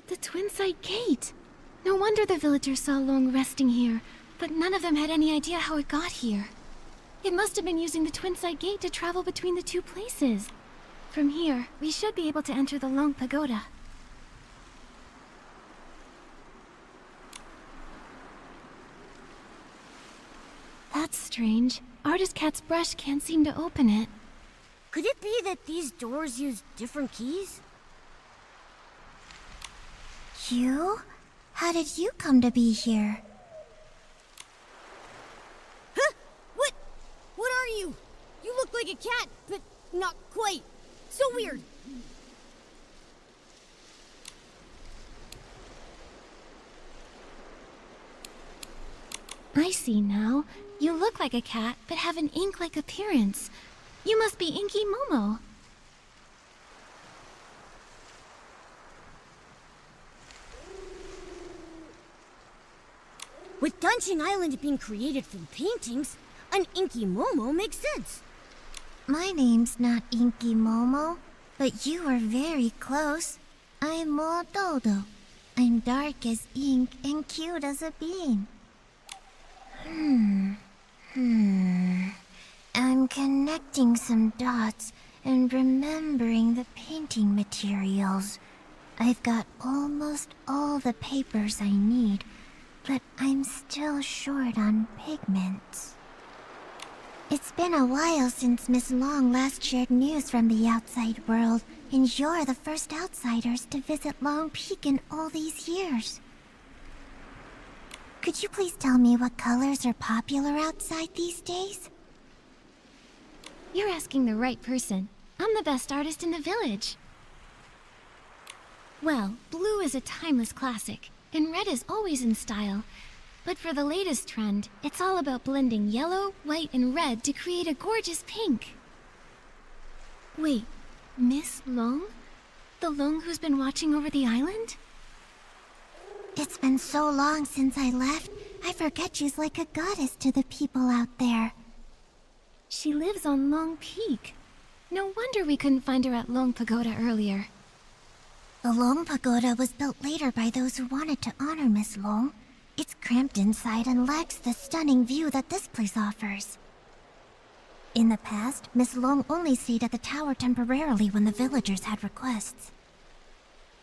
The Twinside Gate! No wonder the villagers saw Long resting here, but none of them had any idea how it got here. It must have been using the Twinside Gate to travel between the two places. From here, we should be able to enter the Long Pagoda. That's strange. Artist Cat's brush can't seem to open it. Could it be that these doors use different keys? You? How did you come to be here? Huh? What? What are you? You look like a cat, but not quite. So weird. I see now. You look like a cat, but have an ink-like appearance. You must be Inky Momo. With Dungeon Island being created from paintings, an Inky Momo makes sense. My name's not Inky Momo, but you were very close. I'm Mo Dodo. I'm dark as ink and cute as a bean. I'm connecting some dots and remembering the painting materials. I've got almost all the papers I need, but I'm still short on pigments. It's been a while since Miss Long last shared news from the outside world, and you're the first outsiders to visit Long Peak in all these years. Could you please tell me what colors are popular outside these days? You're asking the right person. I'm the best artist in the village. Well, blue is a timeless classic, and red is always in style. But for the latest trend, it's all about blending yellow, white, and red to create a gorgeous pink. Wait, Miss Long? The Long who's been watching over the island? It's been so long since I left, I forget she's like a goddess to the people out there. She lives on Long Peak. No wonder we couldn't find her at Long Pagoda earlier. The Long Pagoda was built later by those who wanted to honor Miss Long. It's cramped inside and lacks the stunning view that this place offers. In the past, Miss Long only stayed at the tower temporarily when the villagers had requests.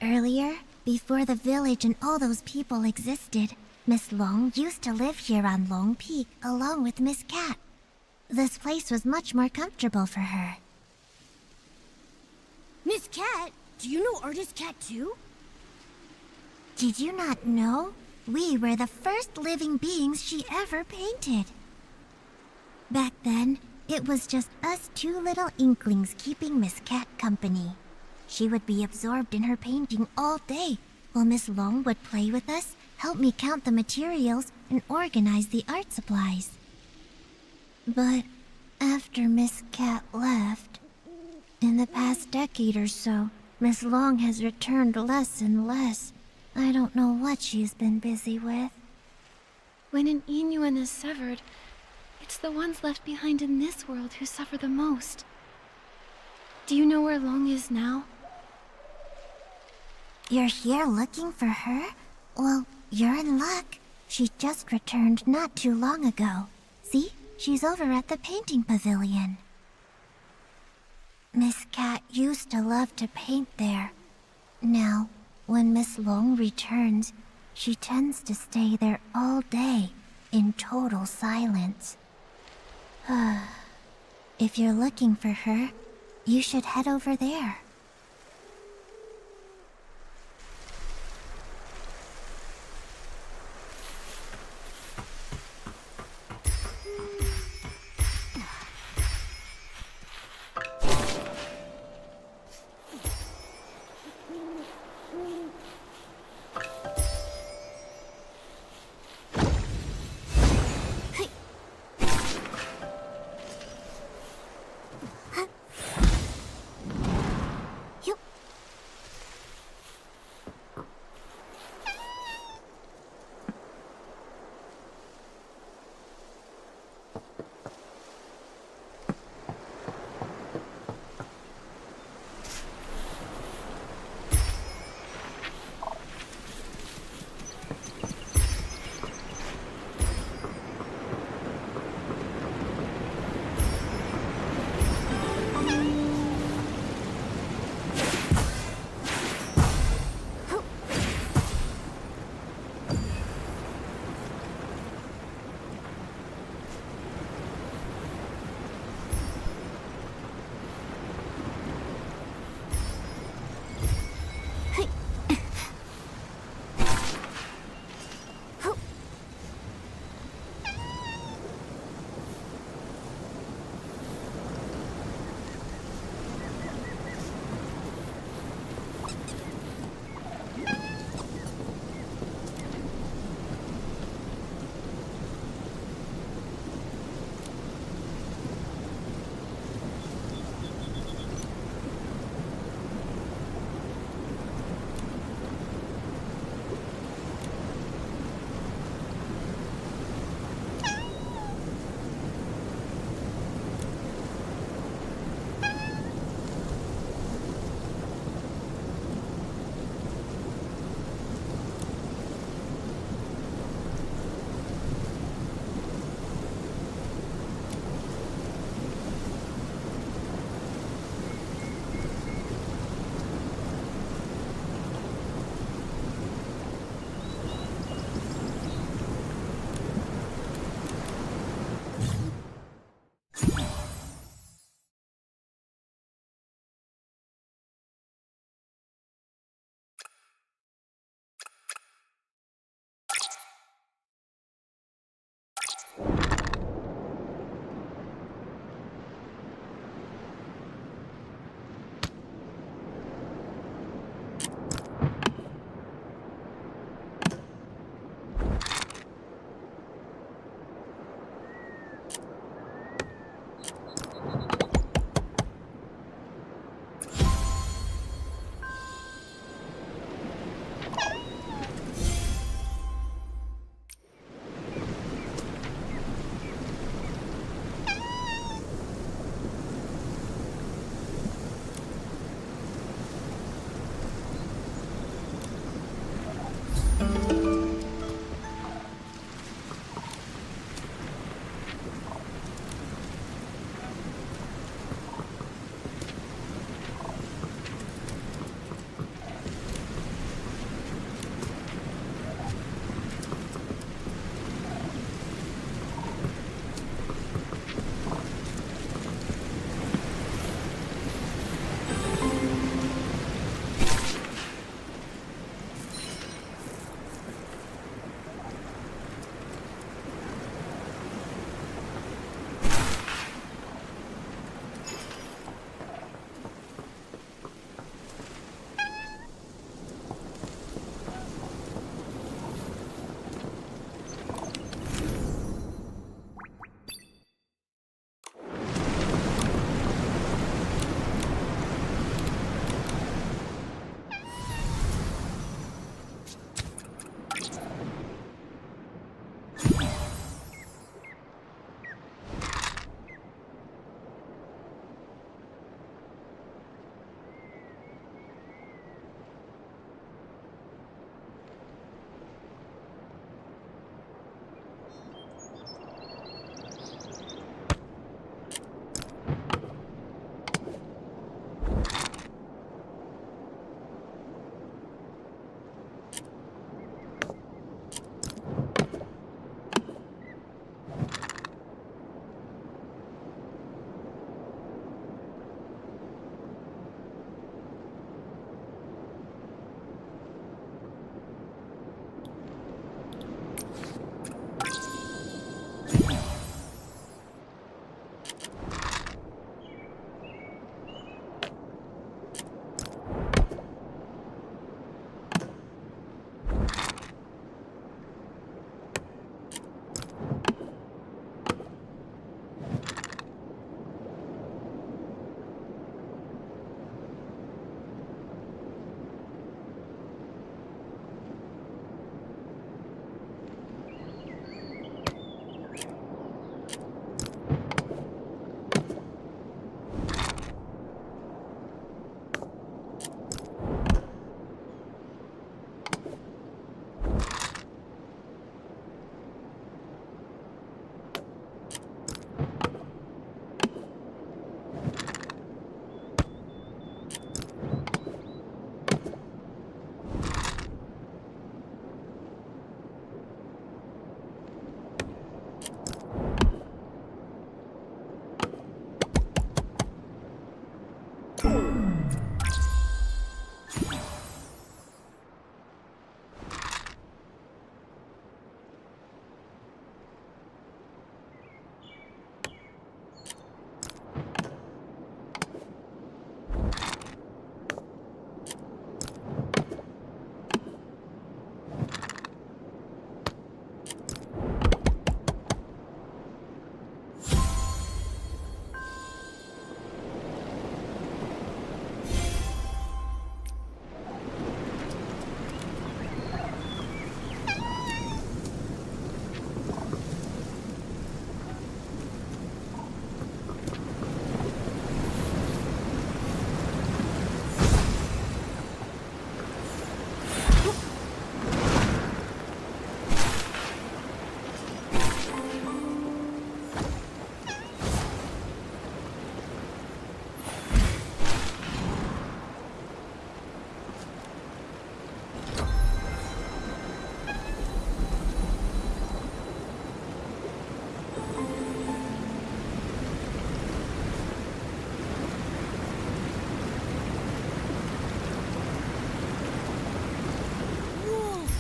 Earlier, before the village and all those people existed, Miss Long used to live here on Long Peak along with Miss Cat. This place was much more comfortable for her. Miss Cat? Do you know Artist Cat too? Did you not know? We were the first living beings she ever painted. Back then, it was just us two little inklings keeping Miss Cat company. She would be absorbed in her painting all day, while Miss Long would play with us, help me count the materials, and organize the art supplies. But after Miss Cat left, in the past decade or so, Miss Long has returned less and less. I don't know what she's been busy with. When an Inuan is severed, it's the ones left behind in this world who suffer the most. Do you know where Long is now? You're here looking for her? Well, you're in luck. She just returned not too long ago. See? She's over at the painting pavilion. Miss Cat used to love to paint there. Now, when Miss Long returns, she tends to stay there all day, in total silence. If you're looking for her, you should head over there.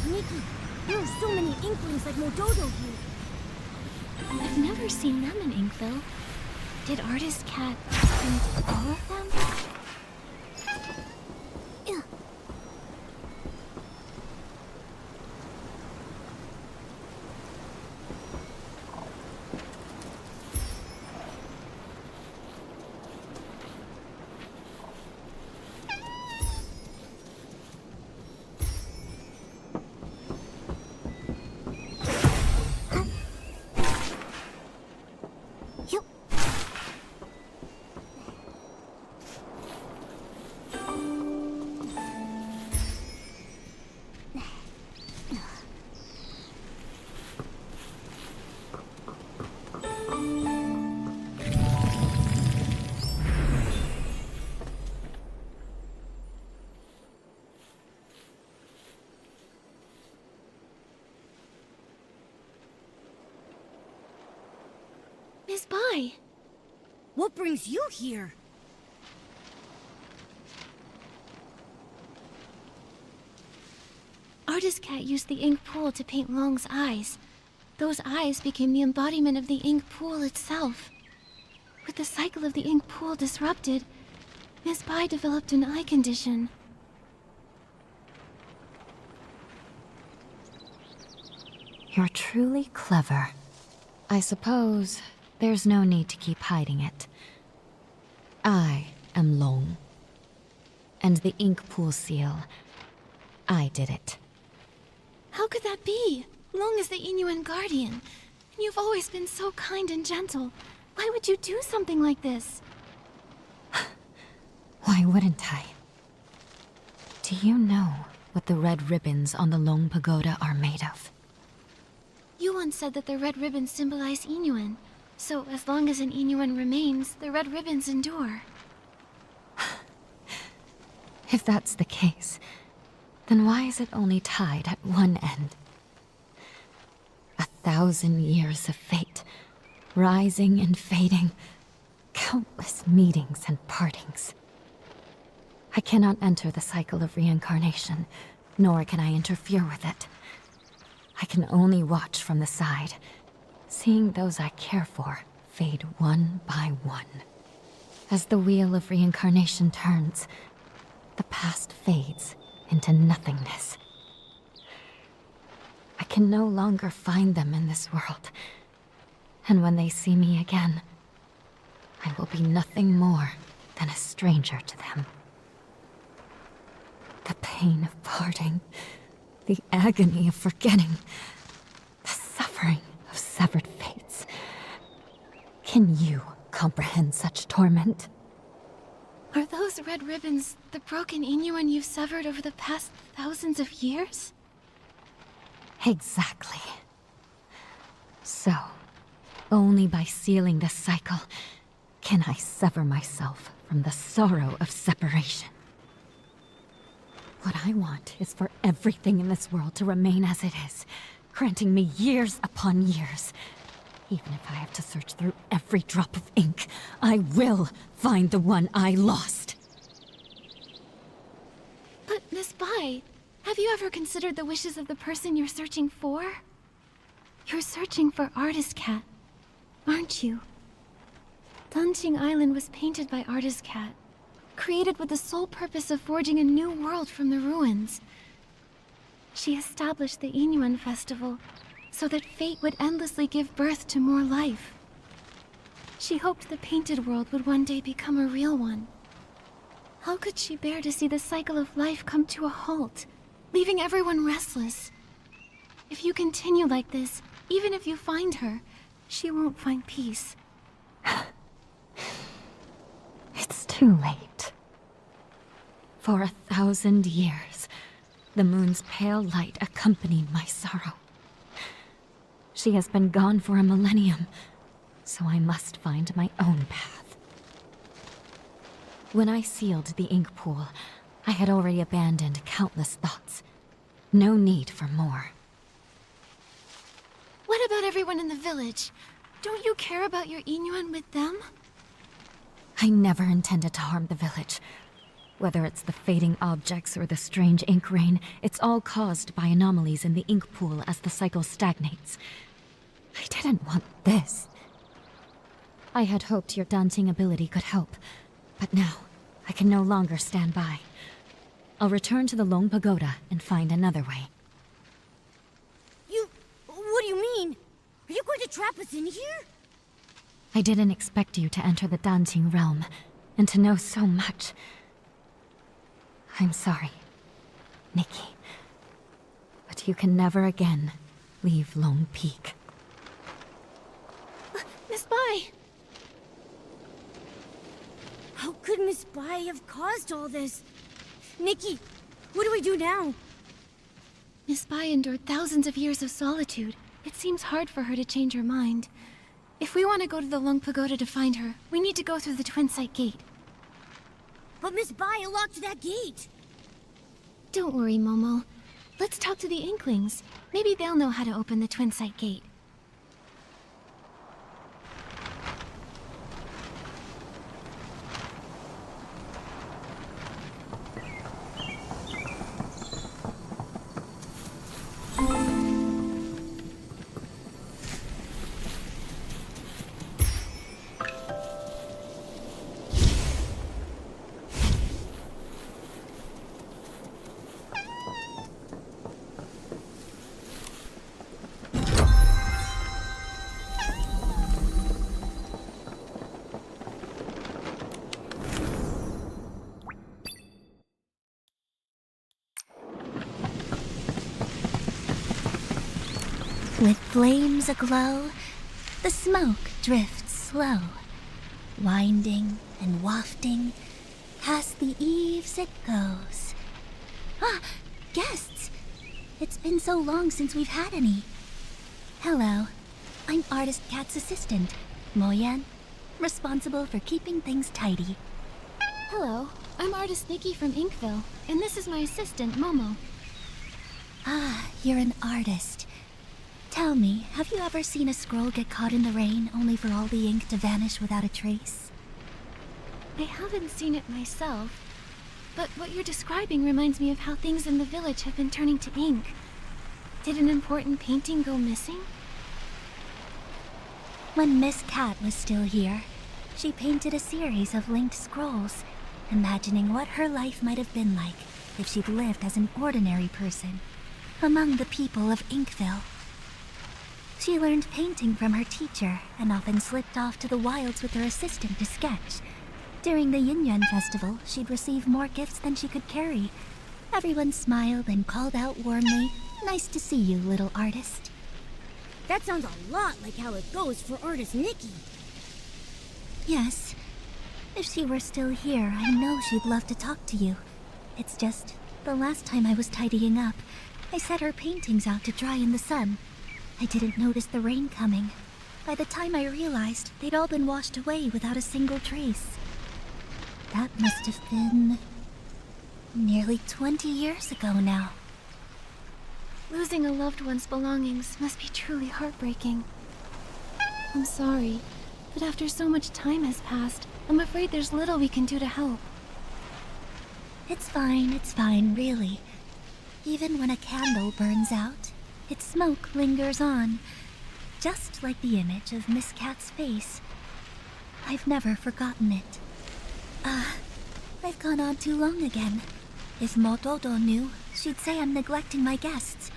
Nikki, there are so many Inklings like Mododo here. I've never seen them in Inkville. Did Artist Cat paint all of them? Ugh. You... Miss Bai! What brings you here? Artist Cat used the ink pool to paint Long's eyes. Those eyes became the embodiment of the ink pool itself. With the cycle of the ink pool disrupted, Miss Bai developed an eye condition. You're truly clever. I suppose there's no need to keep hiding it. I am Long. And the ink pool seal, I did it. How could that be? Long is the Inuan guardian, and you've always been so kind and gentle. Why would you do something like this? Why wouldn't I? Do you know what the red ribbons on the Long Pagoda are made of? You once said that the red ribbons symbolize Inuan. So as long as an Inuan remains, the red ribbons endure. If that's the case, then why is it only tied at one end? 1,000 years of fate, rising and fading, countless meetings and partings. I cannot enter the cycle of reincarnation, nor can I interfere with it. I can only watch from the side, seeing those I care for fade one by one. As the wheel of reincarnation turns, the past fades into nothingness. I can no longer find them in this world. And when they see me again, I will be nothing more than a stranger to them. The pain of parting, the agony of forgetting, the suffering of severed fates. Can you comprehend such torment? Are those red ribbons the broken Inuan you've severed over the past thousands of years? Exactly. So, only by sealing this cycle can I sever myself from the sorrow of separation. What I want is for everything in this world to remain as it is, granting me years upon years. Even if I have to search through every drop of ink, I will find the one I lost. But, Miss Bai, have you ever considered the wishes of the person you're searching for? You're searching for Artist Cat, aren't you? Dunqing Island was painted by Artist Cat, created with the sole purpose of forging a new world from the ruins. She established the Inuan Festival so that fate would endlessly give birth to more life. She hoped the painted world would one day become a real one. How could she bear to see the cycle of life come to a halt, leaving everyone restless? If you continue like this, even if you find her, she won't find peace. It's too late. For 1,000 years, the moon's pale light accompanied my sorrow. She has been gone for a millennium, so I must find my own path. When I sealed the ink pool, I had already abandoned countless thoughts. No need for more. What about everyone in the village? Don't you care about your Inuan with them? I never intended to harm the village. Whether it's the fading objects or the strange ink rain, it's all caused by anomalies in the ink pool as the cycle stagnates. I didn't want this. I had hoped your dancing ability could help, but now I can no longer stand by. I'll return to the Long Pagoda and find another way. What do you mean? Are you going to trap us in here? I didn't expect you to enter the dancing realm, and to know so much. I'm sorry, Nikki. But you can never again leave Lone Peak. Miss Bai! How could Miss Bai have caused all this? Nikki, what do we do now? Miss Bai endured thousands of years of solitude. It seems hard for her to change her mind. If we want to go to the Long Pagoda to find her, we need to go through the Twin Sight Gate. But Miss Bai locked that gate. Don't worry, Momo. Let's talk to the Inklings. Maybe they'll know how to open the Twin Sight Gate. With flames aglow, the smoke drifts slow, winding and wafting, past the eaves it goes. Ah, guests! It's been so long since we've had any. Hello, I'm Artist Cat's assistant, Moyan, responsible for keeping things tidy. Hello, I'm Artist Nikki from Inkville, and this is my assistant, Momo. Ah, you're an artist. Tell me, have you ever seen a scroll get caught in the rain only for all the ink to vanish without a trace? I haven't seen it myself, but what you're describing reminds me of how things in the village have been turning to ink. Did an important painting go missing? When Miss Cat was still here, she painted a series of linked scrolls, imagining what her life might have been like if she'd lived as an ordinary person among the people of Inkville. She learned painting from her teacher and often slipped off to the wilds with her assistant to sketch. During the Yin Festival, she'd receive more gifts than she could carry. Everyone smiled and called out warmly, "Nice to see you, little artist." That sounds a lot like how it goes for artist Nikki. Yes. If she were still here, I know she'd love to talk to you. It's just, the last time I was tidying up, I set her paintings out to dry in the sun. I didn't notice the rain coming. By the time I realized, they'd all been washed away without a single trace. That must have been nearly 20 years ago now. Losing a loved one's belongings must be truly heartbreaking. I'm sorry, but after so much time has passed, I'm afraid there's little we can do to help. It's fine, really. Even when a candle burns out, its smoke lingers on, just like the image of Miss Cat's face. I've never forgotten it. I've gone on too long again. If Motodo knew, she'd say I'm neglecting my guests.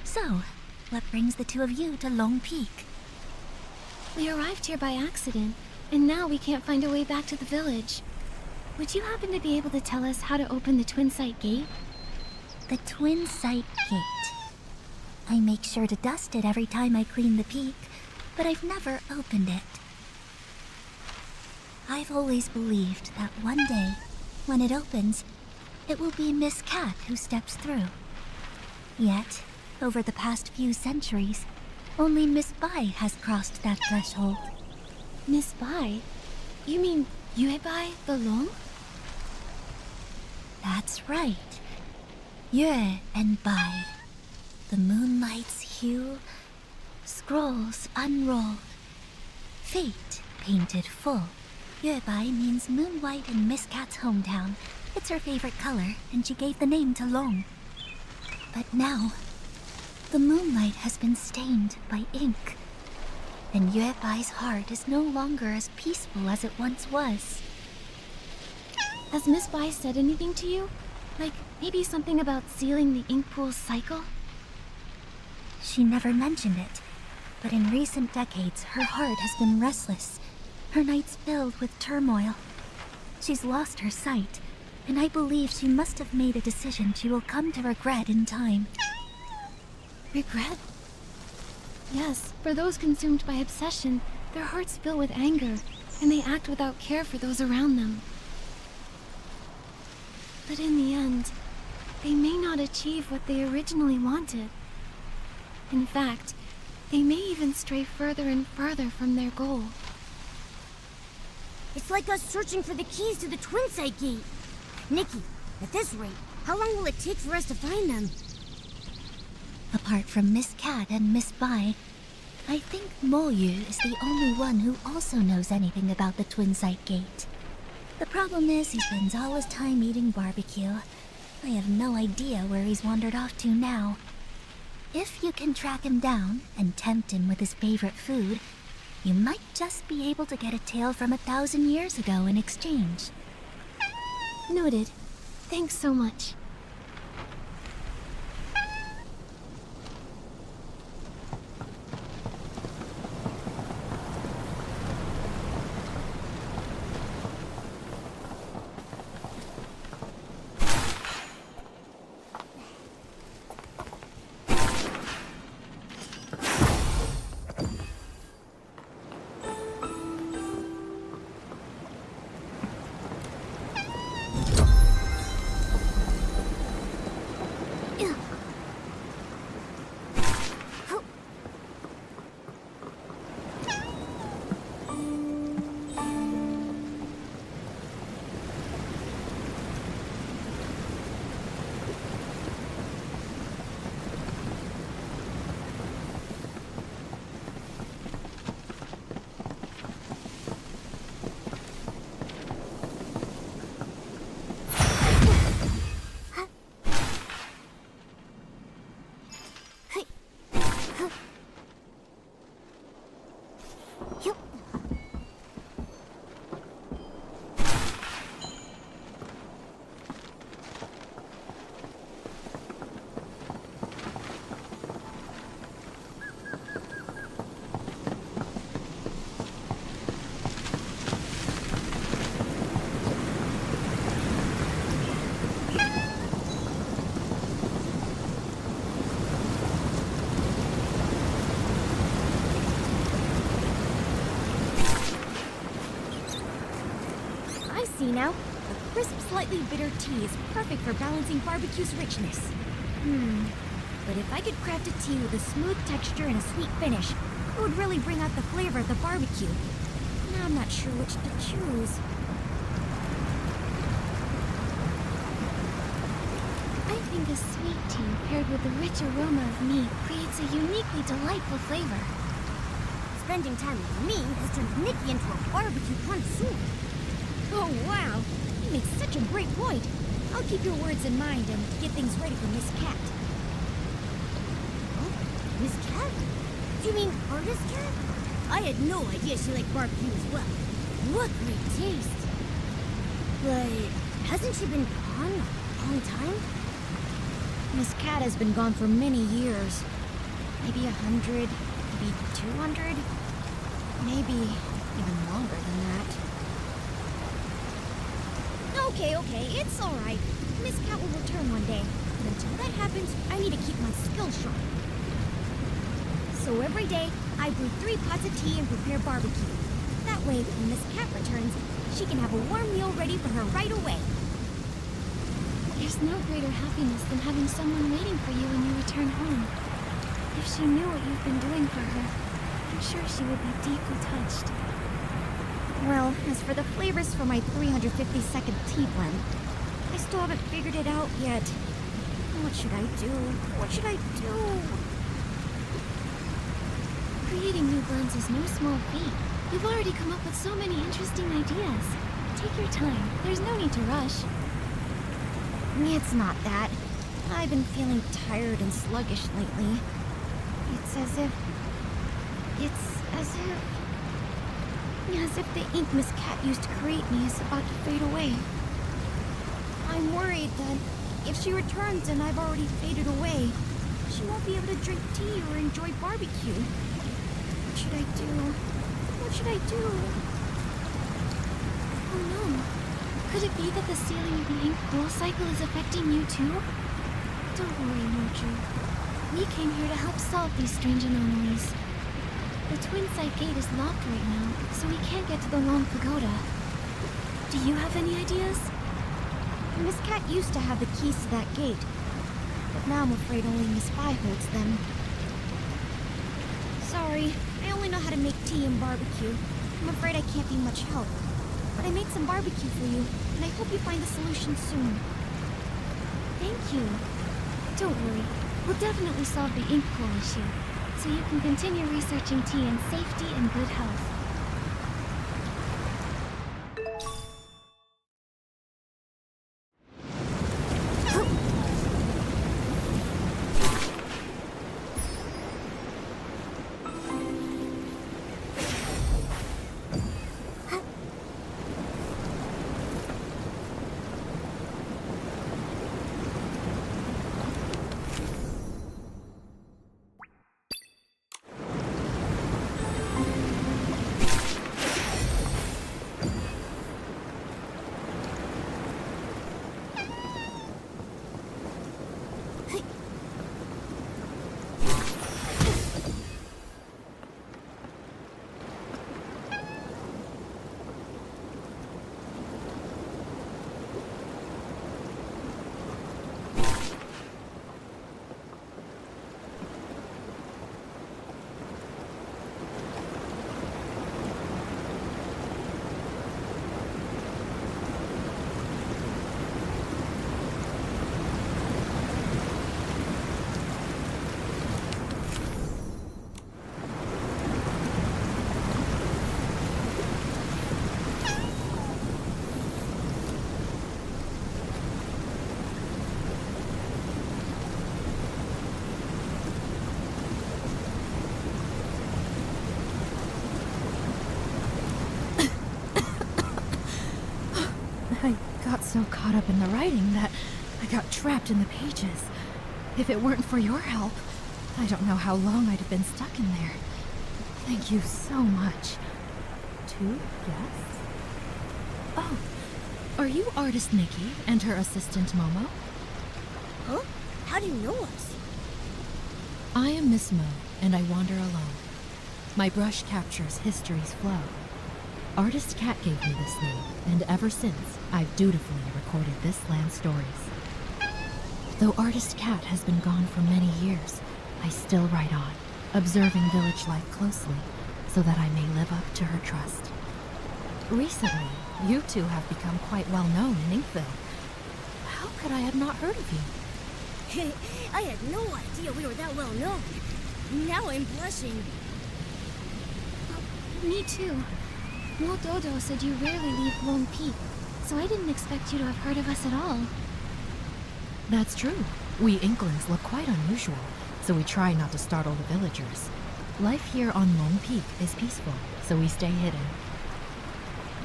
So, what brings the two of you to Long Peak? We arrived here by accident, and now we can't find a way back to the village. Would you happen to be able to tell us how to open the Twin Sight Gate? The Twin Sight Gate. I make sure to dust it every time I clean the peak, but I've never opened it. I've always believed that one day, when it opens, it will be Miss Cat who steps through. Yet, over the past few centuries, only Miss Bai has crossed that threshold. Miss Bai? You mean Yuebai the Long? That's right. Yue and Bai. The moonlight's hue, scrolls unrolled, fate painted full. Yuebai means moon white in Miss Cat's hometown. It's her favorite color, and she gave the name to Long. But now, the moonlight has been stained by ink, and Yuebai's heart is no longer as peaceful as it once was. Has Miss Bai said anything to you? Like, maybe something about sealing the ink pool's cycle? She never mentioned it, but in recent decades, her heart has been restless, her nights filled with turmoil. She's lost her sight, and I believe she must have made a decision she will come to regret in time. Regret? Yes, for those consumed by obsession, their hearts fill with anger, and they act without care for those around them. But in the end, they may not achieve what they originally wanted. In fact, they may even stray further and further from their goal. It's like us searching for the keys to the Twin Sight Gate. Nikki, at this rate, how long will it take for us to find them? Apart from Miss Cat and Miss Bai, I think Mo Yu is the only one who also knows anything about the Twin Sight Gate. The problem is he spends all his time eating barbecue. I have no idea where he's wandered off to now. If you can track him down and tempt him with his favorite food, you might just be able to get a tale from 1,000 years ago in exchange. Noted. Thanks so much. See now? A crisp, slightly bitter tea is perfect for balancing barbecue's richness. But if I could craft a tea with a smooth texture and a sweet finish, it would really bring out the flavor of the barbecue. Now I'm not sure which to choose. I think a sweet tea paired with the rich aroma of meat creates a uniquely delightful flavor. Spending time with me has turned Nikki into a barbecue connoisseur. Oh, wow. You make such a great point. I'll keep your words in mind and get things ready for Miss Cat. Oh, Miss Cat? Do you mean Artist Cat? I had no idea she liked barbecue as well. What great taste. But hasn't she been gone a long time? Miss Cat has been gone for many years. Maybe 100, maybe 200, maybe even longer than that. Okay, it's all right. Miss Cat will return one day. But until that happens, I need to keep my skills sharp. So every day, I brew 3 pots of tea and prepare barbecue. That way, when Miss Cat returns, she can have a warm meal ready for her right away. There's no greater happiness than having someone waiting for you when you return home. If she knew what you've been doing for her, I'm sure she would be deeply touched. Well, as for the flavors for my 352nd tea blend, I still haven't figured it out yet. What should I do? What should I do? Creating new blends is no small feat. You've already come up with so many interesting ideas. Take your time. There's no need to rush. It's not that. I've been feeling tired and sluggish lately. It's as if the ink Miss Cat used to create me is about to fade away. I'm worried that if she returns and I've already faded away, she won't be able to drink tea or enjoy barbecue. What should I do? What should I do? Oh no. Could it be that the sealing of the ink pool cycle is affecting you too? Don't worry, Moju. We came here to help solve these strange anomalies. The Twin Side Gate is locked right now, so we can't get to the Long Pagoda. Do you have any ideas? Miss Cat used to have the keys to that gate, but now I'm afraid only Miss Bai holds them. Sorry, I only know how to make tea and barbecue. I'm afraid I can't be much help. But I made some barbecue for you, and I hope you find the solution soon. Thank you. Don't worry, we'll definitely solve the ink pool issue, so you can continue researching tea in safety and good health. I got so caught up in the writing that I got trapped in the pages. If it weren't for your help, I don't know how long I'd have been stuck in there. Thank you so much. 2 guests? Oh, are you artist Nikki and her assistant Momo? Huh? How do you know us? I am Miss Mo, and I wander alone. My brush captures history's flow. Artist Cat gave me this name, and ever since, I've dutifully recorded this land's stories. Though Artist Cat has been gone for many years, I still write on, observing village life closely, so that I may live up to her trust. Recently, you two have become quite well known in Inkville. How could I have not heard of you? I had no idea we were that well known. Now I'm blushing. Me too. Mo Dodo said you rarely leave Long Peak, so I didn't expect you to have heard of us at all. That's true. We Inklings look quite unusual, so we try not to startle the villagers. Life here on Lone Peak is peaceful, so we stay hidden.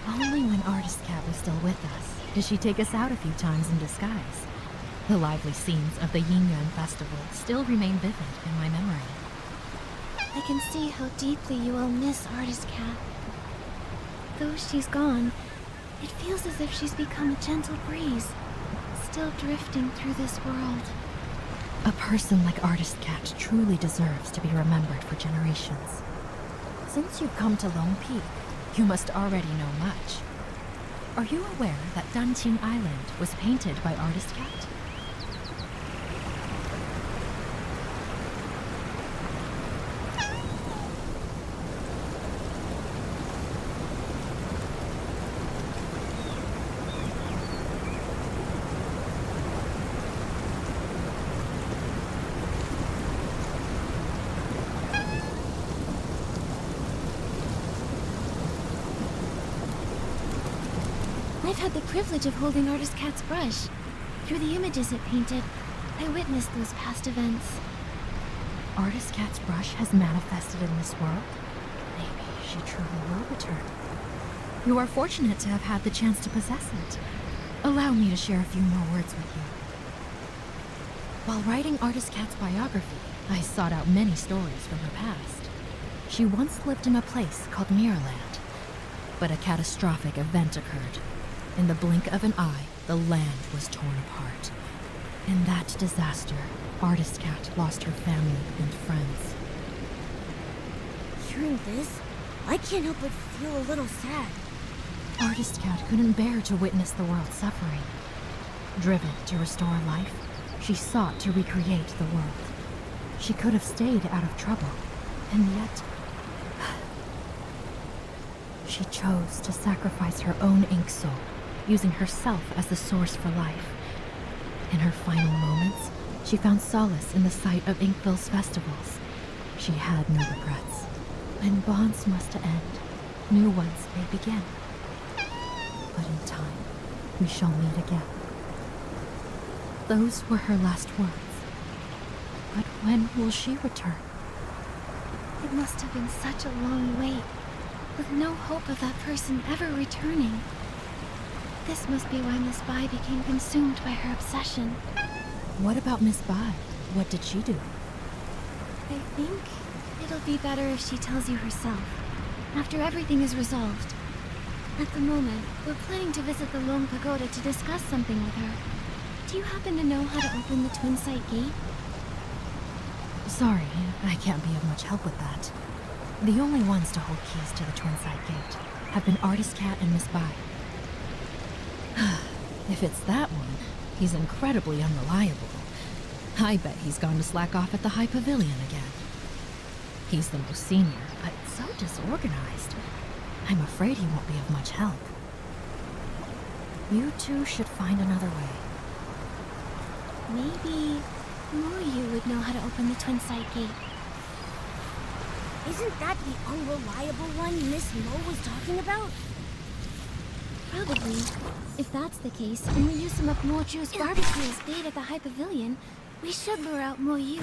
Only when Artist Cat was still with us did she take us out a few times in disguise. The lively scenes of the Yin Yuan Festival still remain vivid in my memory. I can see how deeply you all miss Artist Cat. Though she's gone, it feels as if she's become a gentle breeze, still drifting through this world. A person like Artist Cat truly deserves to be remembered for generations. Since you've come to Lone Peak, you must already know much. Are you aware that Danqing Island was painted by Artist Cat? I've had the privilege of holding Artist Cat's brush. Through the images it painted, I witnessed those past events. Artist Cat's brush has manifested in this world? Maybe she truly will return. You are fortunate to have had the chance to possess it. Allow me to share a few more words with you. While writing Artist Cat's biography, I sought out many stories from her past. She once lived in a place called Mirrorland, but a catastrophic event occurred. In the blink of an eye, the land was torn apart. In that disaster, Artist Cat lost her family and friends. Hearing this, I can't help but feel a little sad. Artist Cat couldn't bear to witness the world suffering. Driven to restore life, she sought to recreate the world. She could have stayed out of trouble, and yet she chose to sacrifice her own ink soul, using herself as the source for life. In her final moments, she found solace in the sight of Inkville's festivals. She had no regrets. When bonds must end, new ones may begin. But in time, we shall meet again. Those were her last words. But when will she return? It must have been such a long wait, with no hope of that person ever returning. This must be why Miss Bai became consumed by her obsession. What about Miss Bai? What did she do? I think it'll be better if she tells you herself, after everything is resolved. At the moment, we're planning to visit the Lone Pagoda to discuss something with her. Do you happen to know how to open the Twin Sight Gate? Sorry, I can't be of much help with that. The only ones to hold keys to the Twin Sight Gate have been Artist Cat and Miss Bai. If it's that one, he's incredibly unreliable. I bet he's gone to slack off at the High Pavilion again. He's the most senior, but so disorganized. I'm afraid he won't be of much help. You two should find another way. Maybe Moyu would know how to open the Twin Sight Gate. Isn't that the unreliable one Miss Mo was talking about? Probably. If that's the case, and we use some of Moju's barbecue as bait at the High Pavilion, we should lure out Moyu.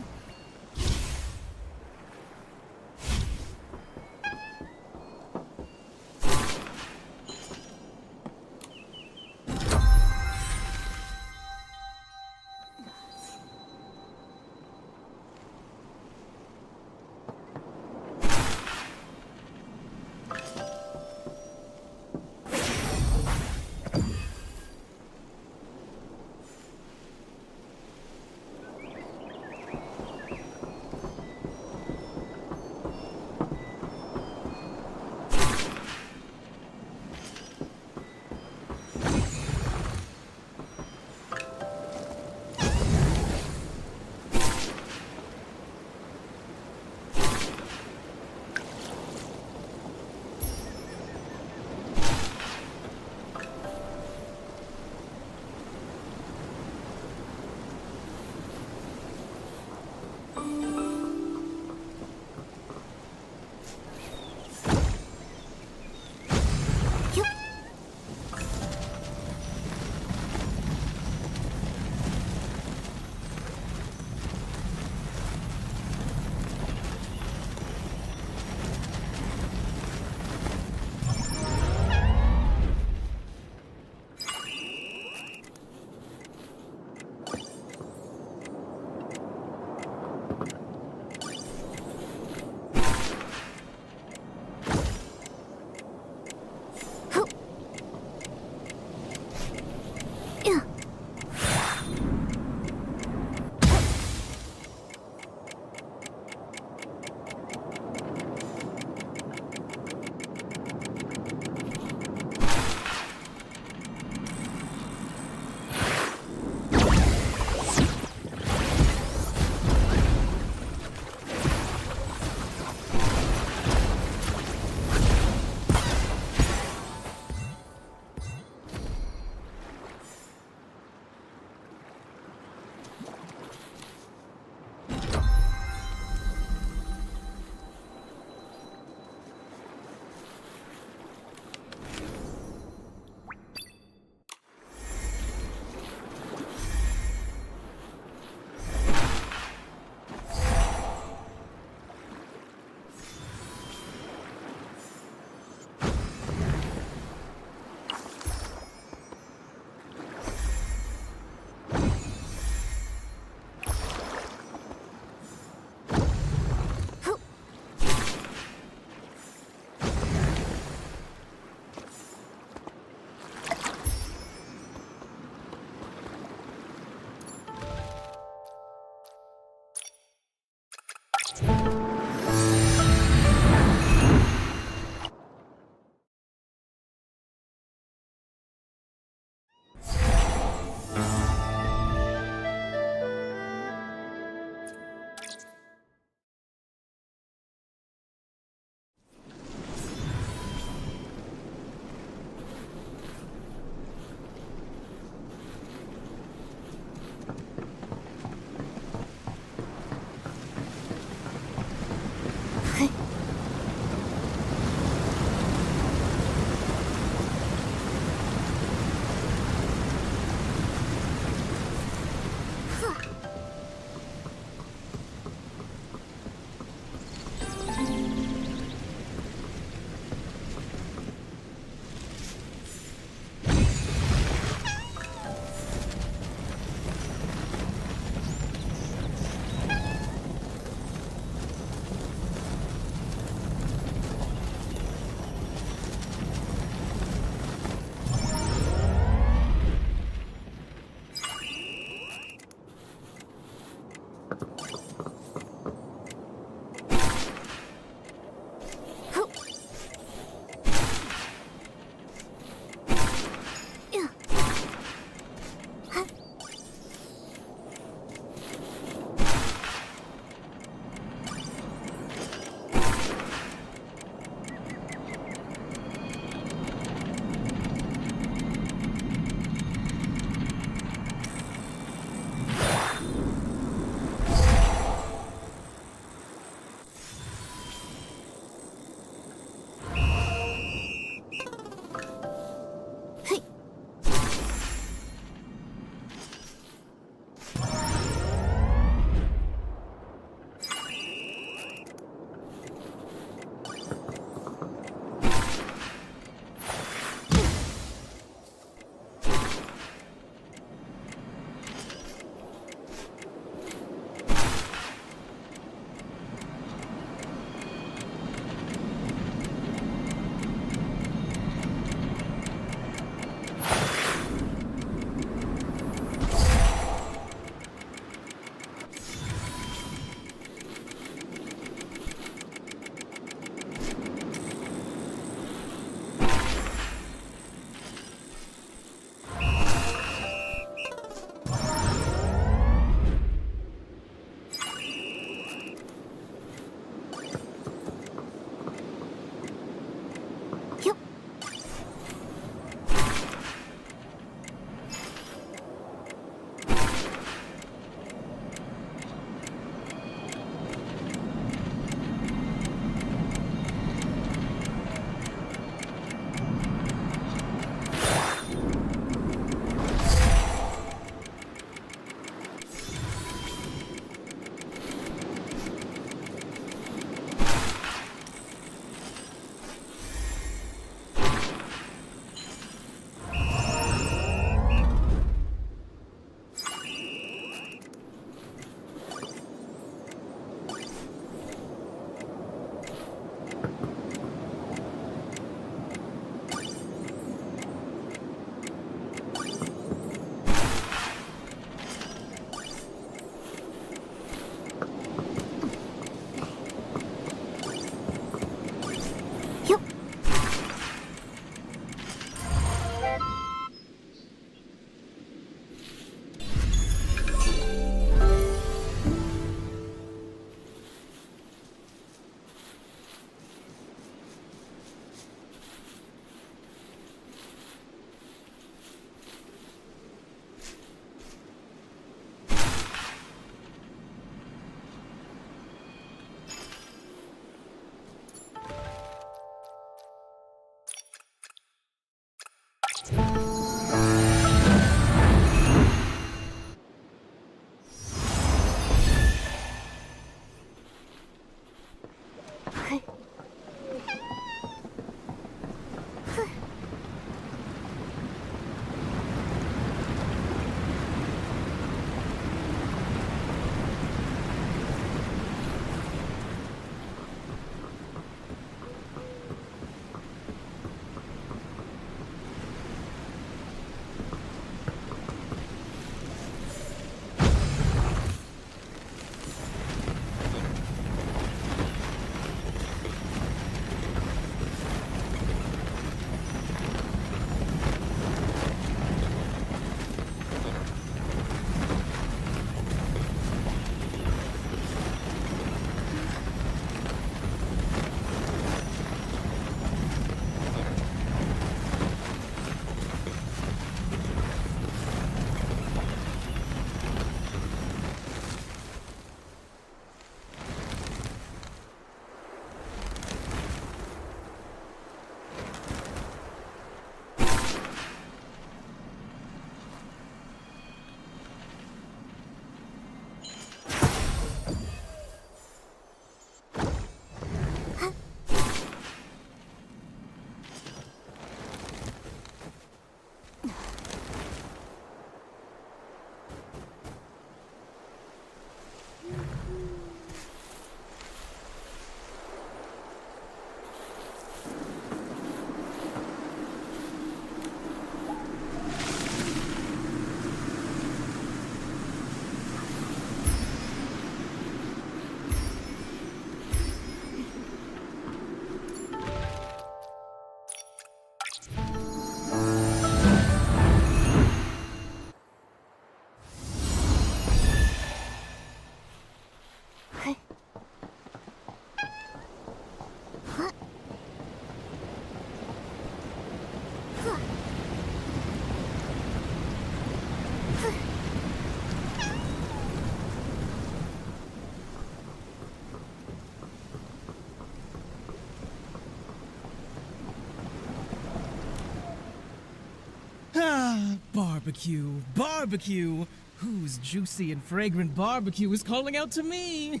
Barbecue, barbecue! Whose juicy and fragrant barbecue is calling out to me?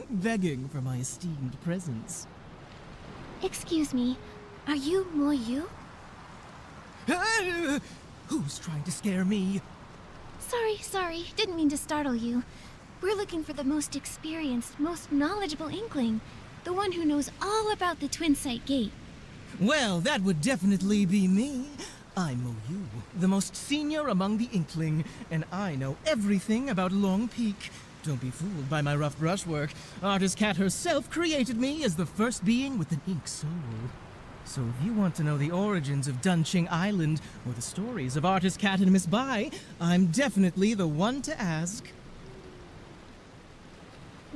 Begging for my esteemed presence. Excuse me, are you Moyu? Who's trying to scare me? Sorry, didn't mean to startle you. We're looking for the most experienced, most knowledgeable Inkling. The one who knows all about the Twin Sight Gate. Well, that would definitely be me. I'm Moyu, the most senior among the Inkling, and I know everything about Long Peak. Don't be fooled by my rough brushwork. Artist Cat herself created me as the first being with an ink soul. So if you want to know the origins of Dunching Island, or the stories of Artist Cat and Miss Bai, I'm definitely the one to ask.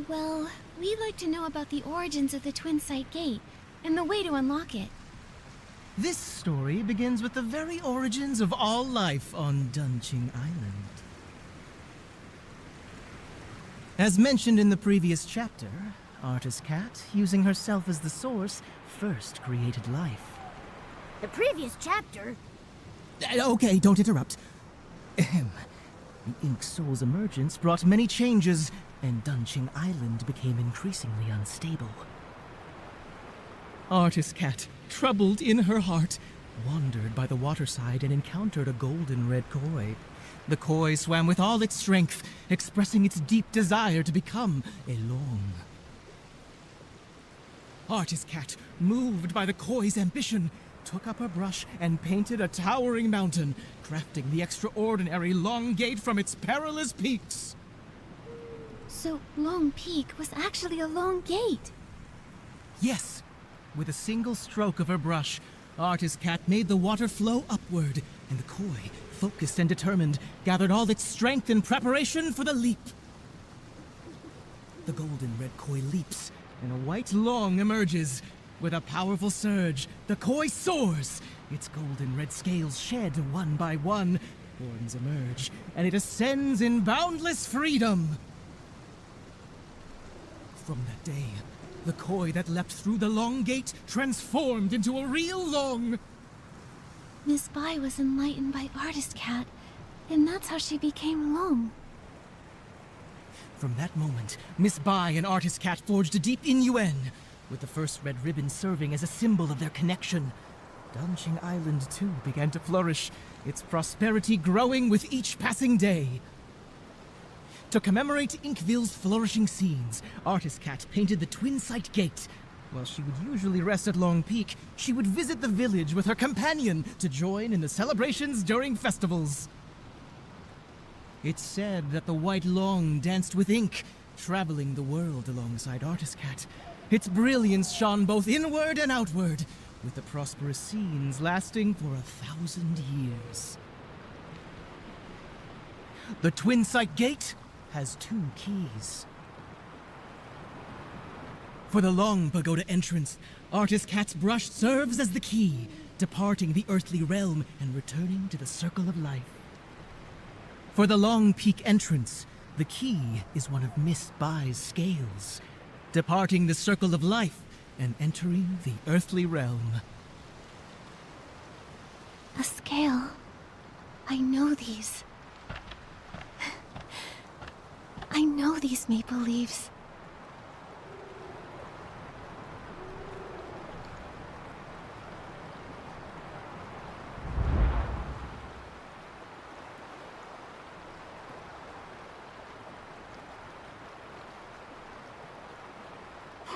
Well, we'd like to know about the origins of the Twin Sight Gate, and the way to unlock it. This story begins with the very origins of all life on Dunching Island. As mentioned in the previous chapter, Artist Cat, using herself as the source, first created life. The previous chapter? Okay, don't interrupt. Ahem. The Ink Soul's emergence brought many changes, and Dunching Island became increasingly unstable. Artist Cat, troubled in her heart, wandered by the waterside and encountered a golden red koi. The koi swam with all its strength, expressing its deep desire to become a long. Artist Cat, moved by the koi's ambition, took up her brush and painted a towering mountain, crafting the extraordinary Long Gate from its perilous peaks. So, Long Peak was actually a long gate. Yes. With a single stroke of her brush, Artist Cat made the water flow upward, and the koi, focused and determined, gathered all its strength in preparation for the leap. The golden red koi leaps, and a white long emerges. With a powerful surge, the koi soars. Its golden red scales shed one by one. Horns emerge, and it ascends in boundless freedom. From that day, the koi that leapt through the Long Gate transformed into a real long. Miss Bai was enlightened by Artist Cat, and that's how she became Long. From that moment, Miss Bai and Artist Cat forged a deep innuendo. with the first red ribbon serving as a symbol of their connection. Dunching Island, too, began to flourish, its prosperity growing with each passing day. To commemorate Inkville's flourishing scenes, Artist Cat painted the Twin Sight Gate. While she would usually rest at Long Peak, she would visit the village with her companion to join in the celebrations during festivals. It's said that the White Long danced with ink, traveling the world alongside Artist Cat. Its brilliance shone both inward and outward, with the prosperous scenes lasting for 1,000 years. The Twin Sight Gate has 2 keys. For the Long Pagoda entrance, Artist Cat's brush serves as the key, departing the earthly realm and returning to the circle of life. For the Long Peak entrance, the key is one of Miss Bai's scales, departing the circle of life and entering the earthly realm. A scale. I know these. I know these maple leaves.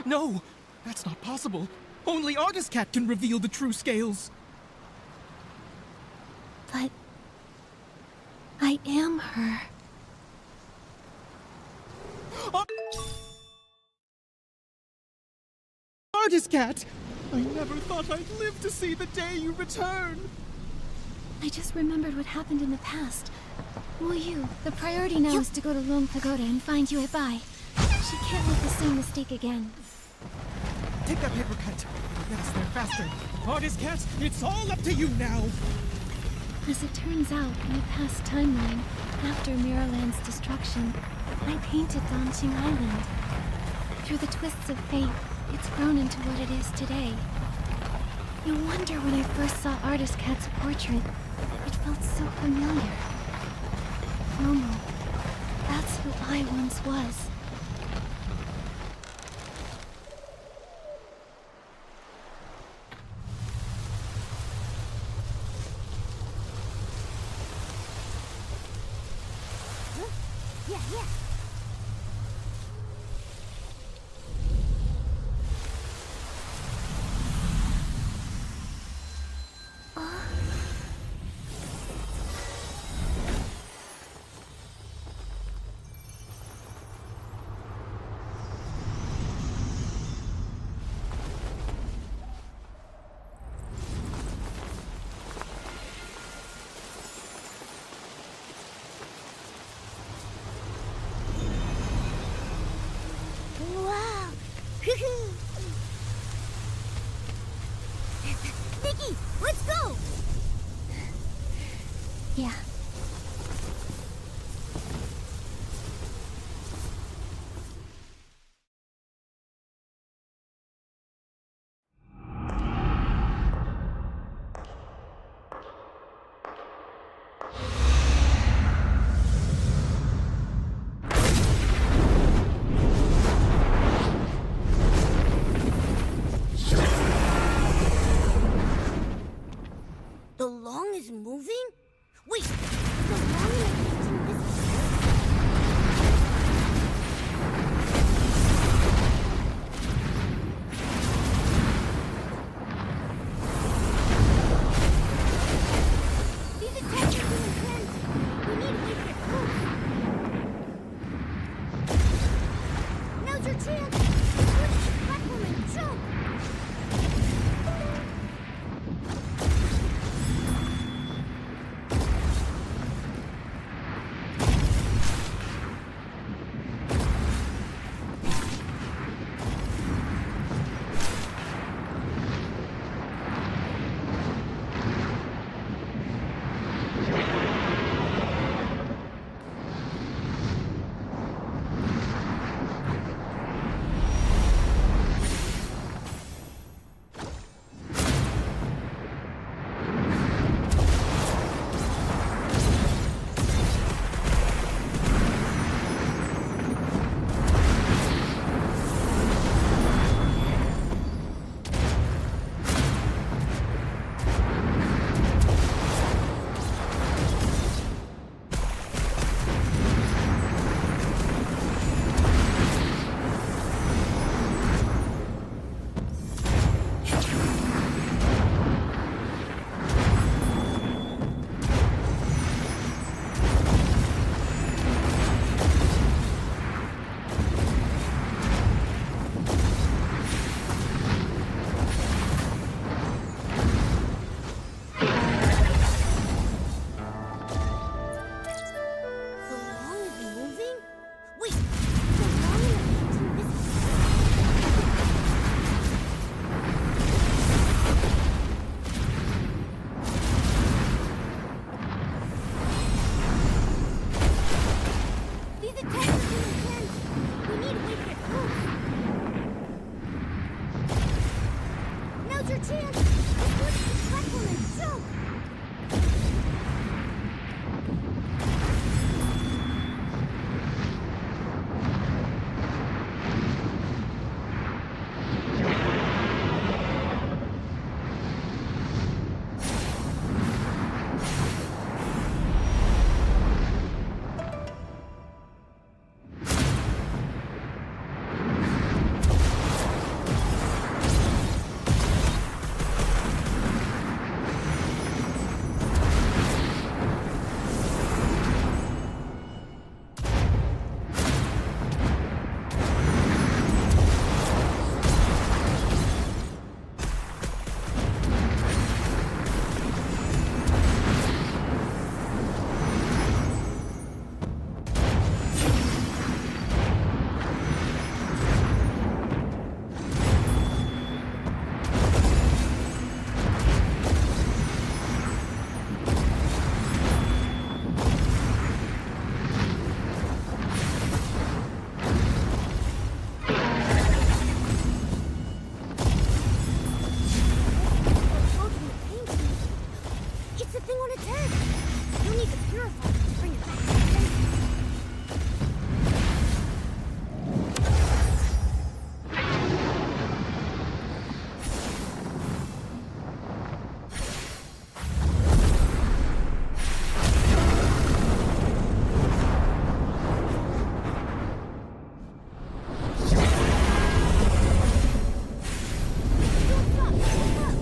No! That's not possible! Only Artist Cat can reveal the true scales! But I am her. Artist Cat! I never thought I'd live to see the day you return! I just remembered what happened in the past. Wu Yu, the priority now is to go to Lone Pagoda and find Yue Bai. She can't make the same mistake again. Take that paper cut. It'll get us there faster. Artist Cat, it's all up to you now! As it turns out, in the past timeline, after Mirrorland's destruction, I painted Dancing Island. Through the twists of fate, it's grown into what it is today. No wonder when I first saw Artist Cat's portrait, it felt so familiar. Momo, that's who I once was. Yeah. Wow! Nikki, let's go! Yeah. The Long is moving? Wait, the Long is invisible. These attacks are too intense. We need to wait for it close. Now's your chance. Switch to the platform and jump. your chance! Let's go to the platform and jump! It's the thing on its head! You'll need to purify it to bring it back to its senses. Don't stop! Wake up!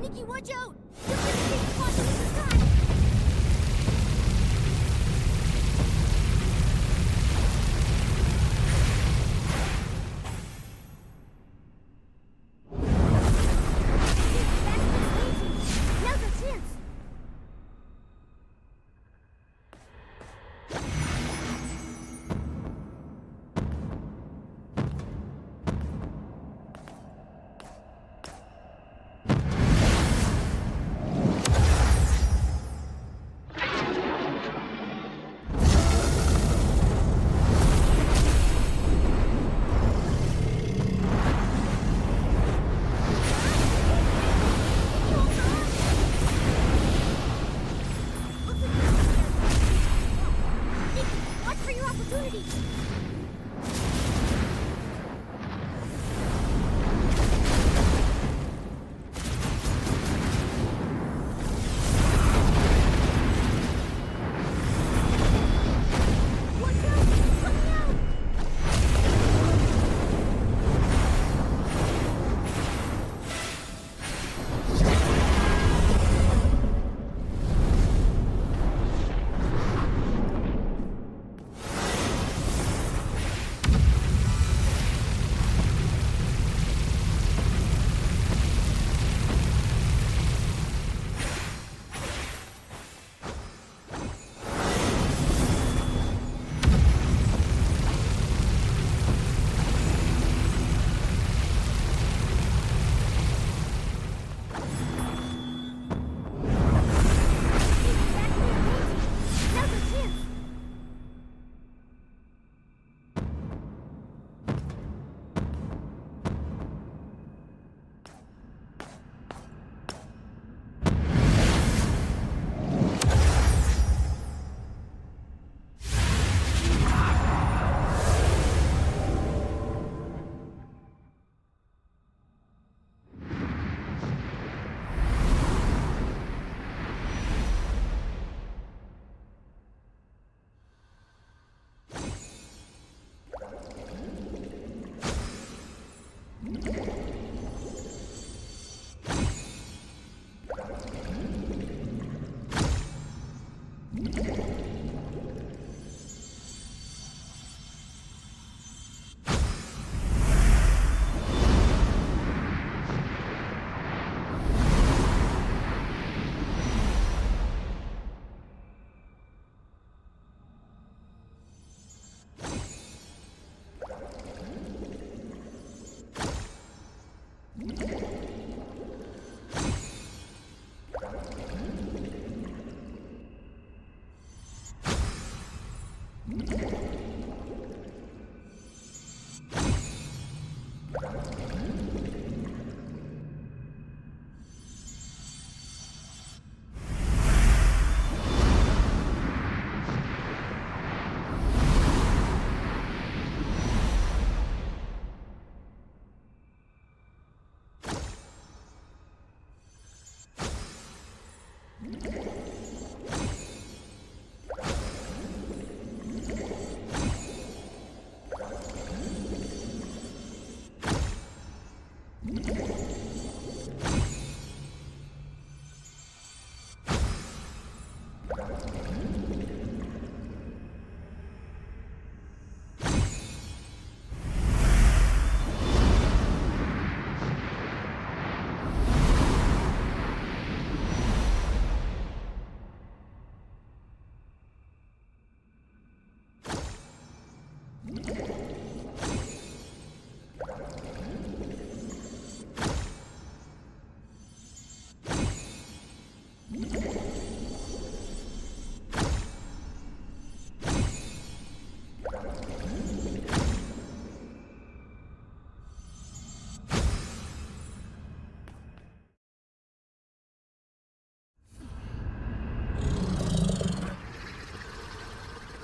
Nikki, watch out! You're gonna get flying in the sky! Back to the painting! Now's our chance! Looks like you're Nikki, watch for your opportunities! Watch out! It's coming out!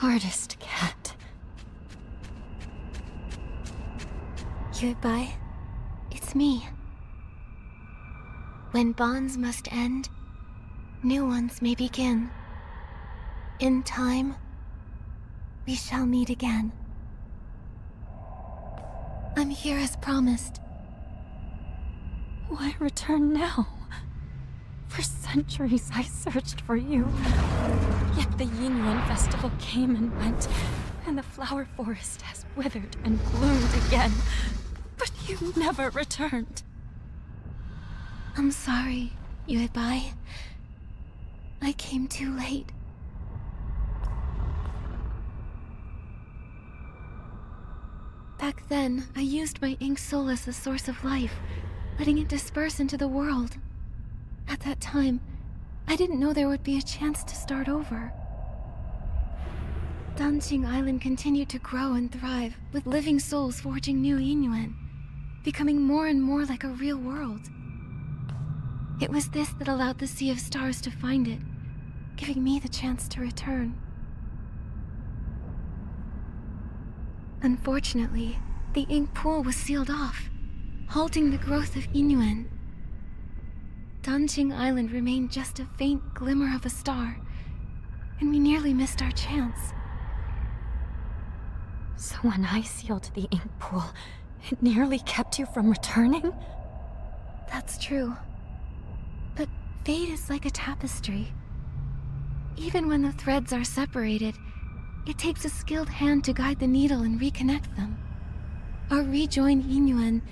Artist cat. Goodbye. It's me. When bonds must end, new ones may begin. In time, we shall meet again. I'm here as promised. Why return now? For centuries I searched for you. Yet the Yinyuan festival came and went, and the flower forest has withered and bloomed again. But you never returned. I'm sorry, Yuebai. I came too late. Back then, I used my ink soul as the source of life, letting it disperse into the world. At that time, I didn't know there would be a chance to start over. Danqing Island continued to grow and thrive, with living souls forging new Yinyuan, becoming more and more like a real world. It was this that allowed the Sea of Stars to find it, giving me the chance to return. Unfortunately, the ink pool was sealed off, halting the growth of Yinyuan. Danqing Island remained just a faint glimmer of a star, and we nearly missed our chance. So when I sealed the ink pool, it nearly kept you from returning? That's true. But fate is like a tapestry. Even when the threads are separated, it takes a skilled hand to guide the needle and reconnect them. Our rejoined Yinyuan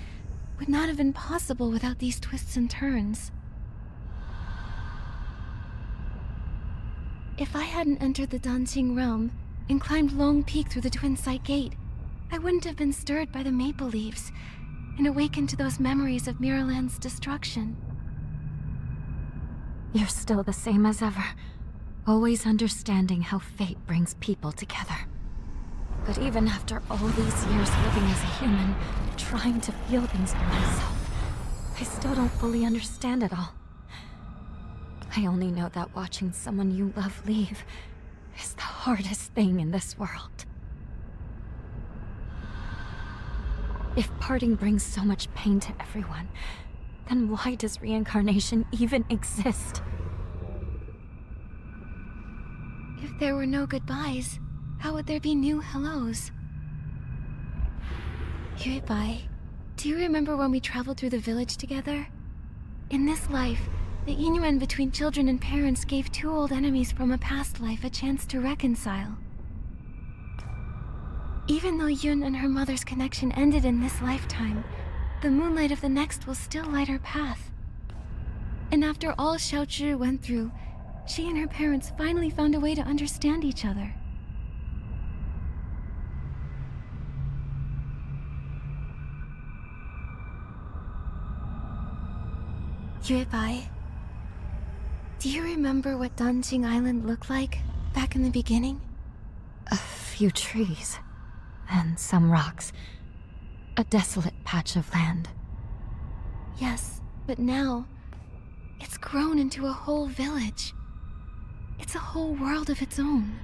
would not have been possible without these twists and turns. If I hadn't entered the Danqing realm and climbed Long Peak through the Twin Sight Gate, I wouldn't have been stirred by the maple leaves and awakened to those memories of Miraland's destruction. You're still the same as ever, always understanding how fate brings people together. But even after all these years living as a human, trying to feel things for myself, I still don't fully understand it all. I only know that watching someone you love leave is the hardest thing in this world. If parting brings so much pain to everyone, then why does reincarnation even exist? If there were no goodbyes, how would there be new hellos? Yuebai, do you remember when we traveled through the village together? In this life, the Yinyuan between children and parents gave two old enemies from a past life a chance to reconcile. Even though Yun and her mother's connection ended in this lifetime, the moonlight of the next will still light her path. And after all Xiaozhi went through, she and her parents finally found a way to understand each other. Yuebai, do you remember what Danqing Island looked like back in the beginning? A few trees, and some rocks. A desolate patch of land. Yes, but now, it's grown into a whole village. It's a whole world of its own.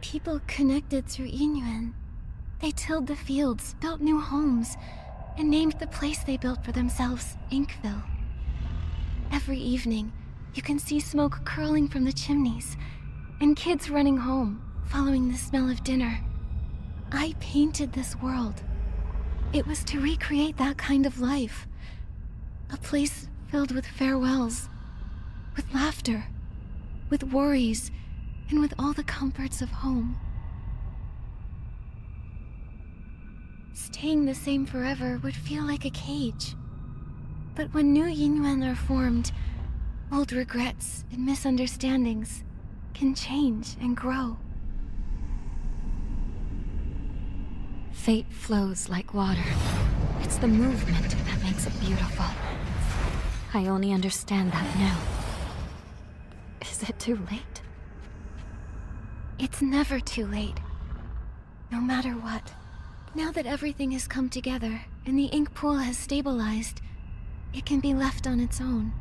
People connected through Yinyuan. They tilled the fields, built new homes, and named the place they built for themselves Inkville. Every evening, you can see smoke curling from the chimneys, and kids running home, following the smell of dinner. I painted this world. It was to recreate that kind of life. A place filled with farewells, with laughter, with worries, and with all the comforts of home. Staying the same forever would feel like a cage. But when new Yinyuan are formed, old regrets and misunderstandings can change and grow. Fate flows like water. It's the movement that makes it beautiful. I only understand that now. Is it too late? It's never too late. No matter what. Now that everything has come together and the ink pool has stabilized, it can be left on its own.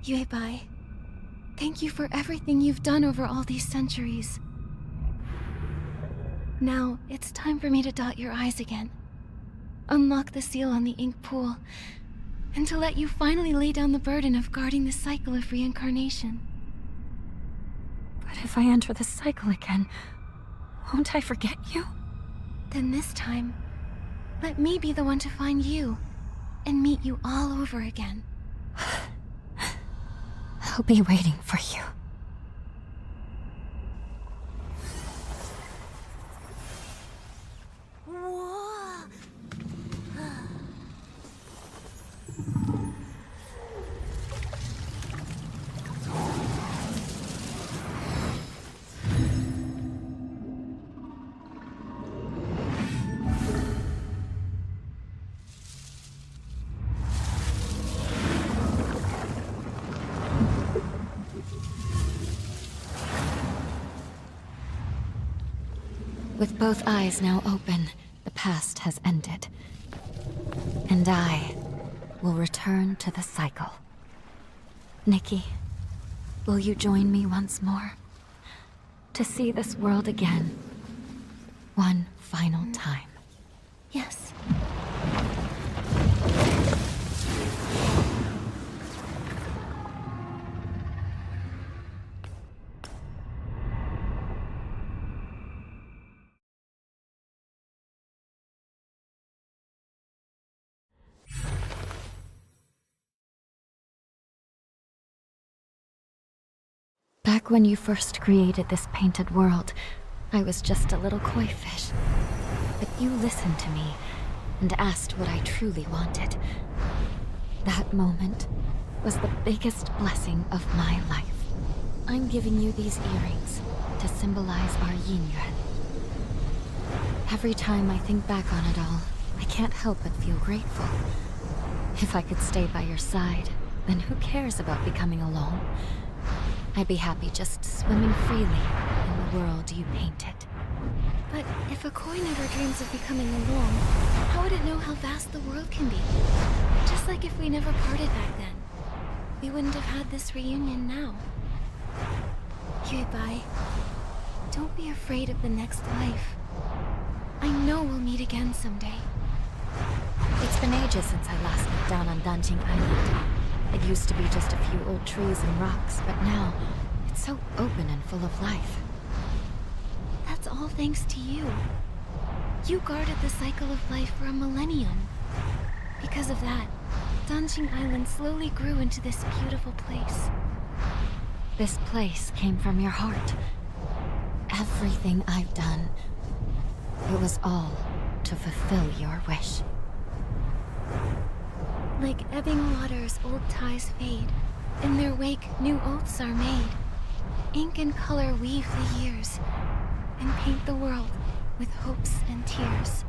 Yuebai, Thank you for everything you've done over all these centuries. Now, it's time for me to dot your I's again. Unlock the seal on the ink pool, and to let you finally lay down the burden of guarding the cycle of reincarnation. But if I enter the cycle again, won't I forget you? Then this time, let me be the one to find you, and meet you all over again. I'll be waiting for you. Whoa. With both eyes now open, the past has ended. And I will return to the cycle. Nikki, will you join me once more? To see this world again, one final time. Yes. Back when you first created this painted world, I was just a little koi fish. But you listened to me and asked what I truly wanted. That moment was the biggest blessing of my life. I'm giving you these earrings to symbolize our yin-yuan. Every time I think back on it all, I can't help but feel grateful. If I could stay by your side, then who cares about becoming alone? I'd be happy just swimming freely in the world you painted. But if a koi never dreams of becoming alone, how would it know how vast the world can be? Just like if we never parted back then, we wouldn't have had this reunion now. Goodbye. Don't be afraid of the next life. I know we'll meet again someday. It's been ages since I last looked down on Danjing Island. It used to be just a few old trees and rocks, but now it's so open and full of life. That's all thanks to you. You guarded the cycle of life for a millennium. Because of that, Danjing Island slowly grew into this beautiful place. This place came from your heart. Everything I've done, it was all to fulfill your wish. Like ebbing waters, old ties fade. In their wake, new oaths are made. Ink and color weave the years, and paint the world with hopes and tears.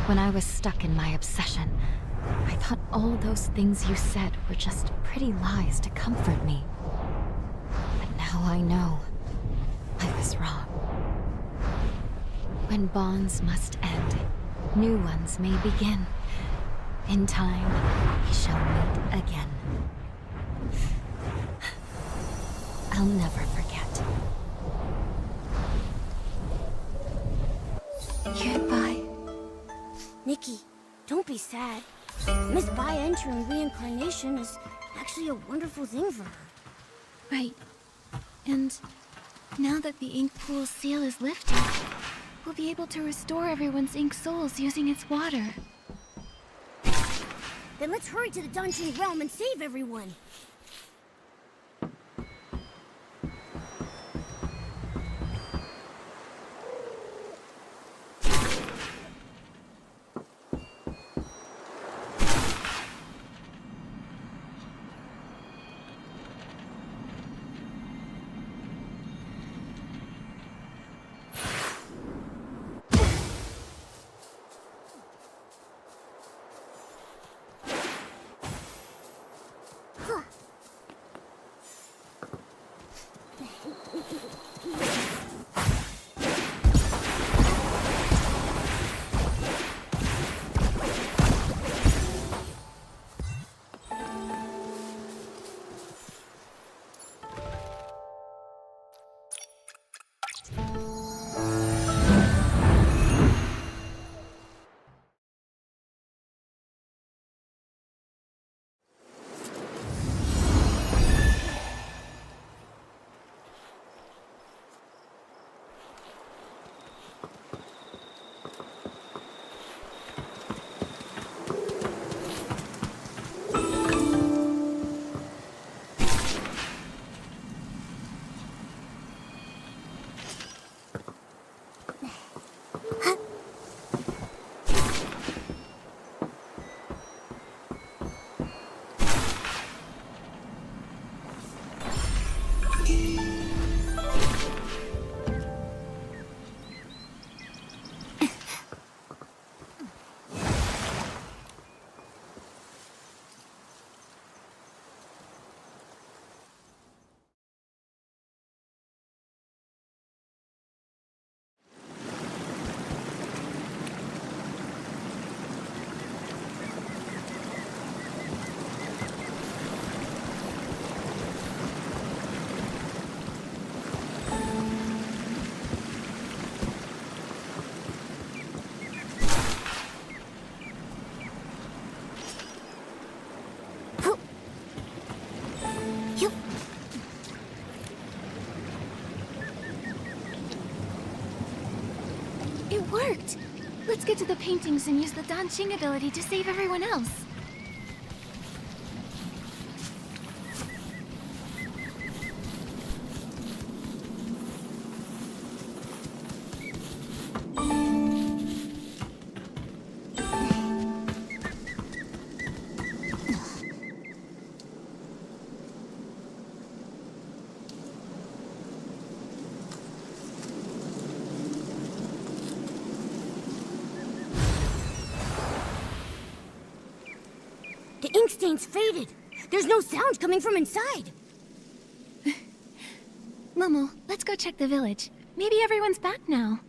When I was stuck in my obsession, I thought all those things you said were just pretty lies to comfort me. But now I know I was wrong. When bonds must end, new ones may begin. In time, we shall meet again. I'll never forget. Goodbye. Nikki, don't be sad. Miss Bai entering reincarnation is actually a wonderful thing for her. Right. And now that the ink pool's seal is lifted, we'll be able to restore everyone's ink souls using its water. Then let's hurry to the dungeon realm and save everyone. It worked! Let's get to the paintings and use the Danqing ability to save everyone else. The ink stain's faded. There's no sound coming from inside. Momo, let's go check the village. Maybe everyone's back now.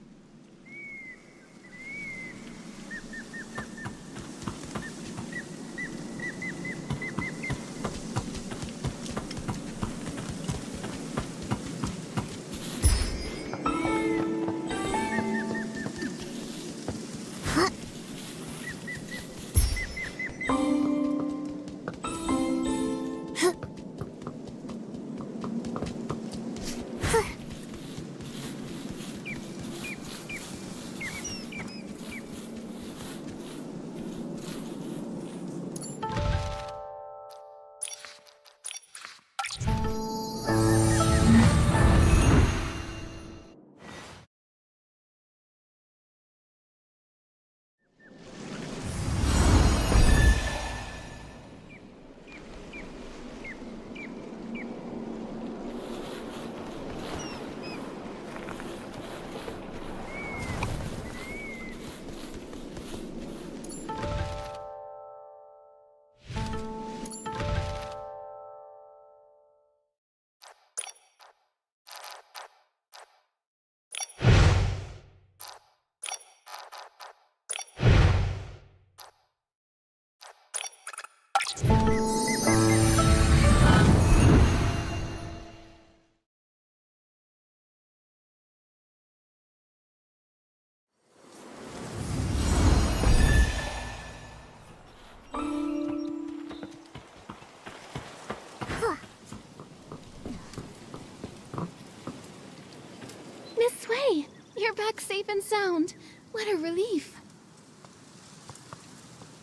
Miss Sway, you're back safe and sound. What a relief.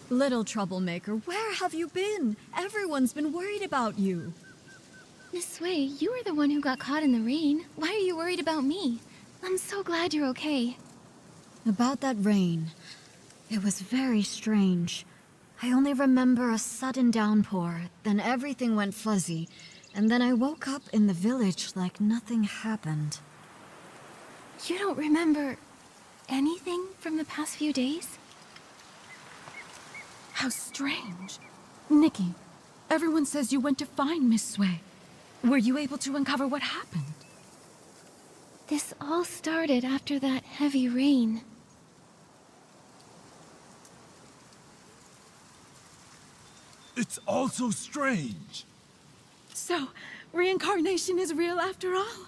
Little troublemaker, where have you been? Everyone's been worried about you. Miss Sway, you were the one who got caught in the rain. Why are you worried about me? I'm so glad you're okay. About that rain, it was very strange. I only remember a sudden downpour, then everything went fuzzy, and then I woke up in the village like nothing happened. You don't remember anything from the past few days? How strange. Nikki, everyone says you went to find Miss Sway. Were you able to uncover what happened? This all started after that heavy rain. It's all so strange. So, reincarnation is real after all?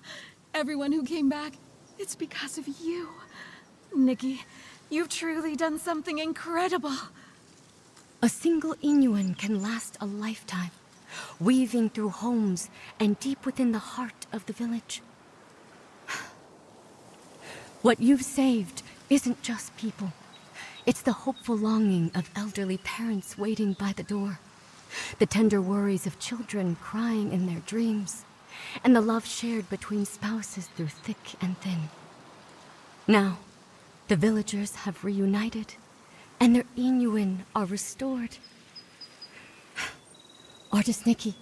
Everyone who came back, it's because of you. Nikki, you've truly done something incredible. A single Inuan can last a lifetime, weaving through homes and deep within the heart of the village. What you've saved isn't just people. It's the hopeful longing of elderly parents waiting by the door, the tender worries of children crying in their dreams, and the love shared between spouses through thick and thin. Now, the villagers have reunited, and their Inuan are restored. Artist Nikki,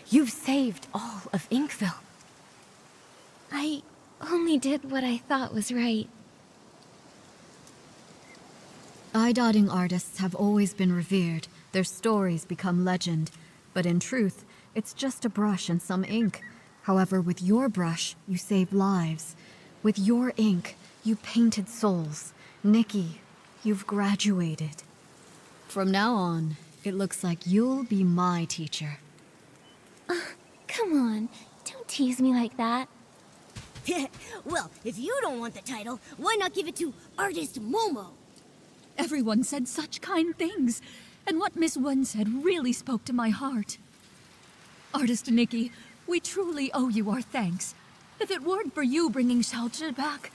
you've saved all of Inkville. I only did what I thought was right. Eye-dotting artists have always been revered, their stories become legend, but in truth, it's just a brush and some ink. However, with your brush, you saved lives. With your ink, you painted souls. Nikki, you've graduated. From now on, it looks like you'll be my teacher. Come on, don't tease me like that. Well, if you don't want the title, why not give it to Artist Momo? Everyone said such kind things, and what Miss Wen said really spoke to my heart. Artist Nikki, we truly owe you our thanks. If it weren't for you bringing Xiaozhi back,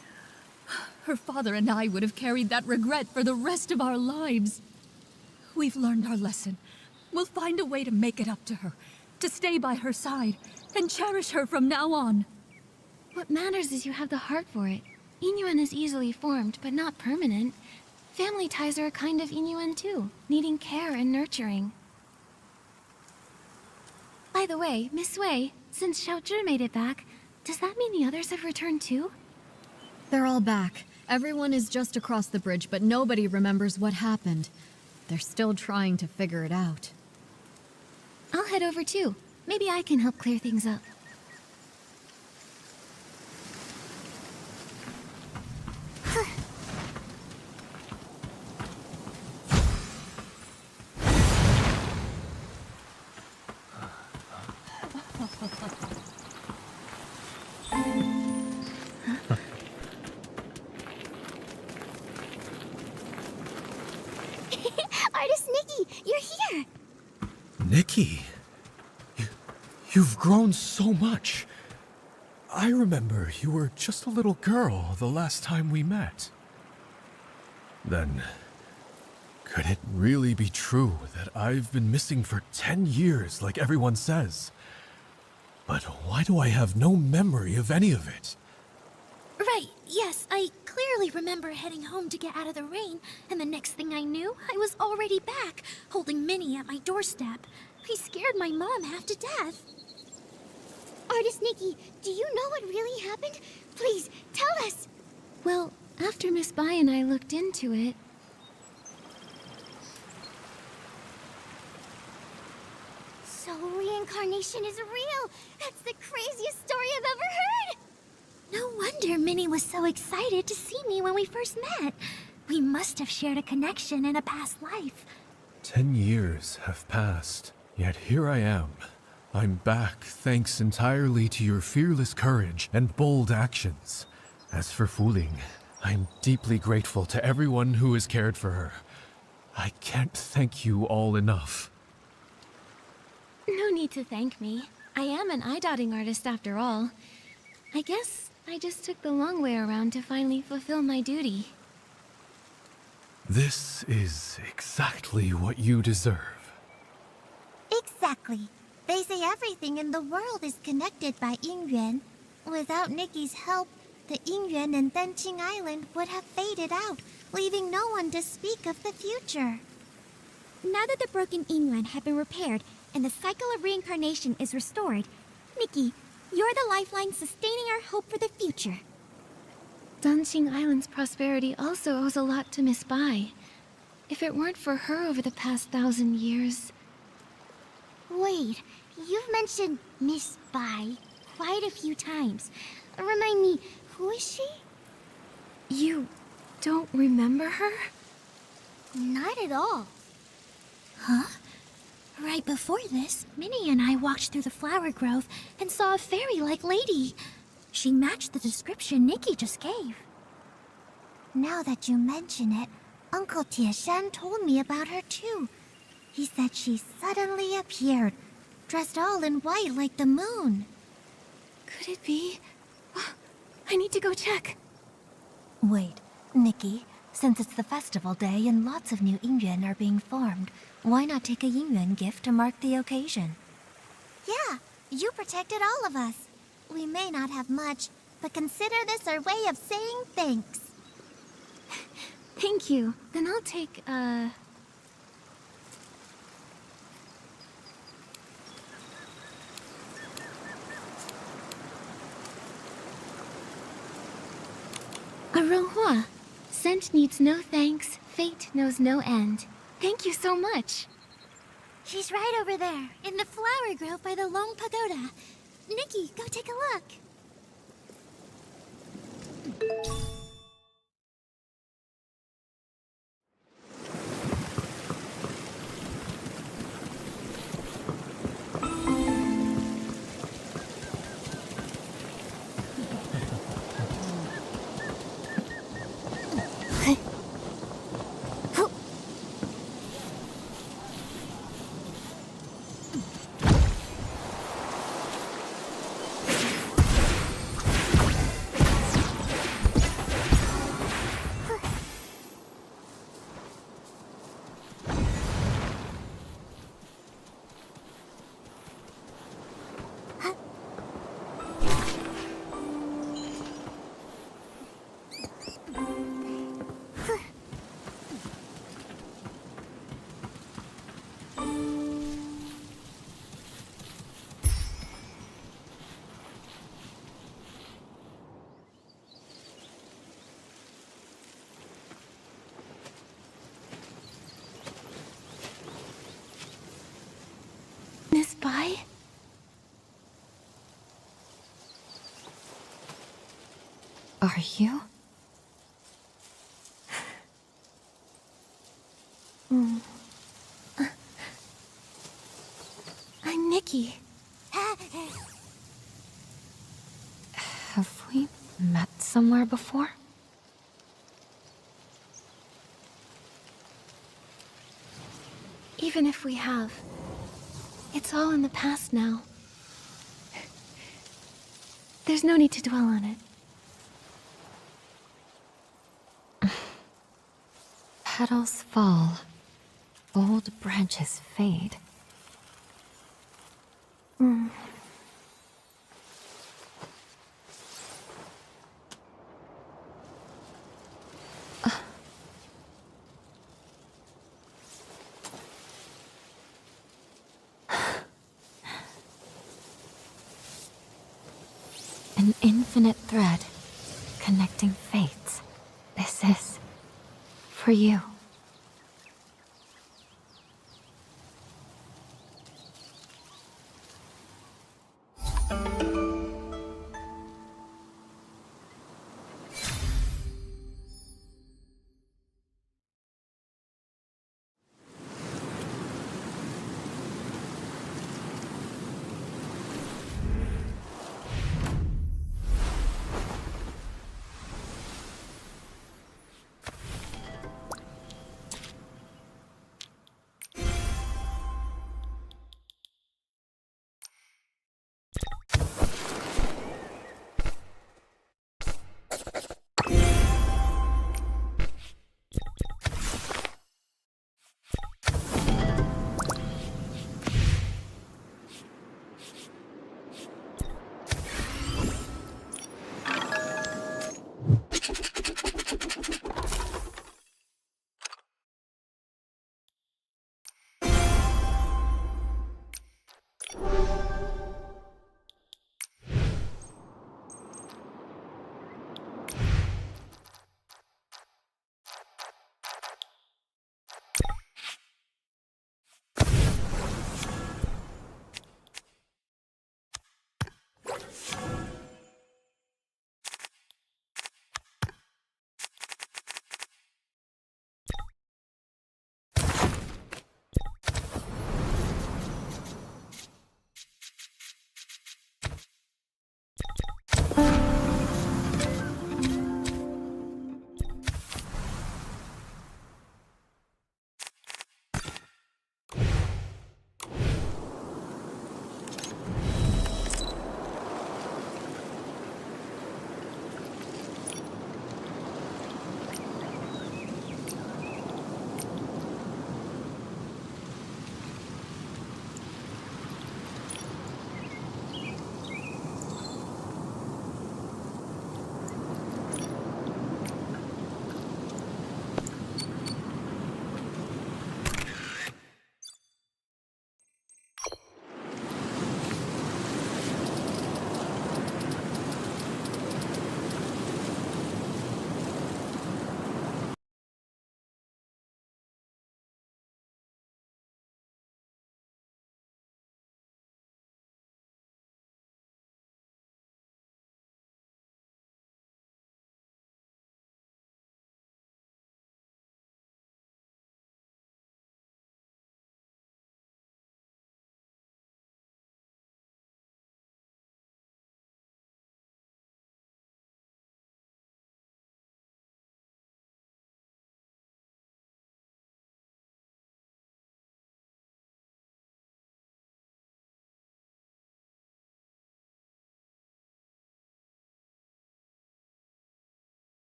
Her father and I would have carried that regret for the rest of our lives. We've learned our lesson. We'll find a way to make it up to her, to stay by her side, and cherish her from now on. What matters is you have the heart for it. Inyuan is easily formed, but not permanent. Family ties are a kind of Inyuan too, needing care and nurturing. By the way, Miss Wei, since Xiaozhi made it back, does that mean the others have returned too? They're all back. Everyone is just across the bridge, but nobody remembers what happened. They're still trying to figure it out. I'll head over too. Maybe I can help clear things up. Artist Nikki, you're here! Nikki, you've grown so much. I remember you were just a little girl the last time we met. Then, could it really be true that I've been missing for 10 years like everyone says? But why do I have no memory of any of it? Right, yes, I clearly remember heading home to get out of the rain, and the next thing I knew, I was already back, holding Minnie at my doorstep. I scared my mom half to death. Artist Nikki, do you know what really happened? Please, tell us! Well, after Miss Bai and I looked into it... So reincarnation is real! That's the craziest story I've ever heard! No wonder Minnie was so excited to see me when we first met. We must have shared a connection in a past life. 10 years have passed, yet here I am. I'm back thanks entirely to your fearless courage and bold actions. As for Fuling, I'm deeply grateful to everyone who has cared for her. I can't thank you all enough. No need to thank me. I am an eye-dotting artist after all. I guess I just took the long way around to finally fulfill my duty. This is exactly what you deserve. Exactly. They say everything in the world is connected by Yingyuan. Without Nikki's help, the Yingyuan and Denqing Island would have faded out, leaving no one to speak of the future. Now that the broken Yingyuan have been repaired and the cycle of reincarnation is restored, Nikki, you're the lifeline sustaining our hope for the future. Danqing Island's prosperity also owes a lot to Miss Bai. If it weren't for her over the past 1,000 years... Wait, you've mentioned Miss Bai quite a few times. Remind me, who is she? You don't remember her? Not at all. Huh? Right before this, Minnie and I walked through the flower grove and saw a fairy-like lady. She matched the description Nikki just gave. Now that you mention it, Uncle Tieshan told me about her too. He said she suddenly appeared, dressed all in white like the moon. Could it be? I need to go check. Wait, Nikki, since it's the festival day and lots of new Yingyuan are being formed, why not take a Yingyuan gift to mark the occasion? Yeah, you protected all of us. We may not have much, but consider this our way of saying thanks. Thank you. Then I'll take, a Ronghua. Scent needs no thanks, fate knows no end. Thank you so much. She's right over there, in the flower grove by the Long Pagoda. Nikki, go take a look. Are you? I'm Nikki. Have we met somewhere before? Even if we have, it's all in the past now. There's no need to dwell on it. Petals fall. Old branches fade. An infinite thread connecting fates. This is for you.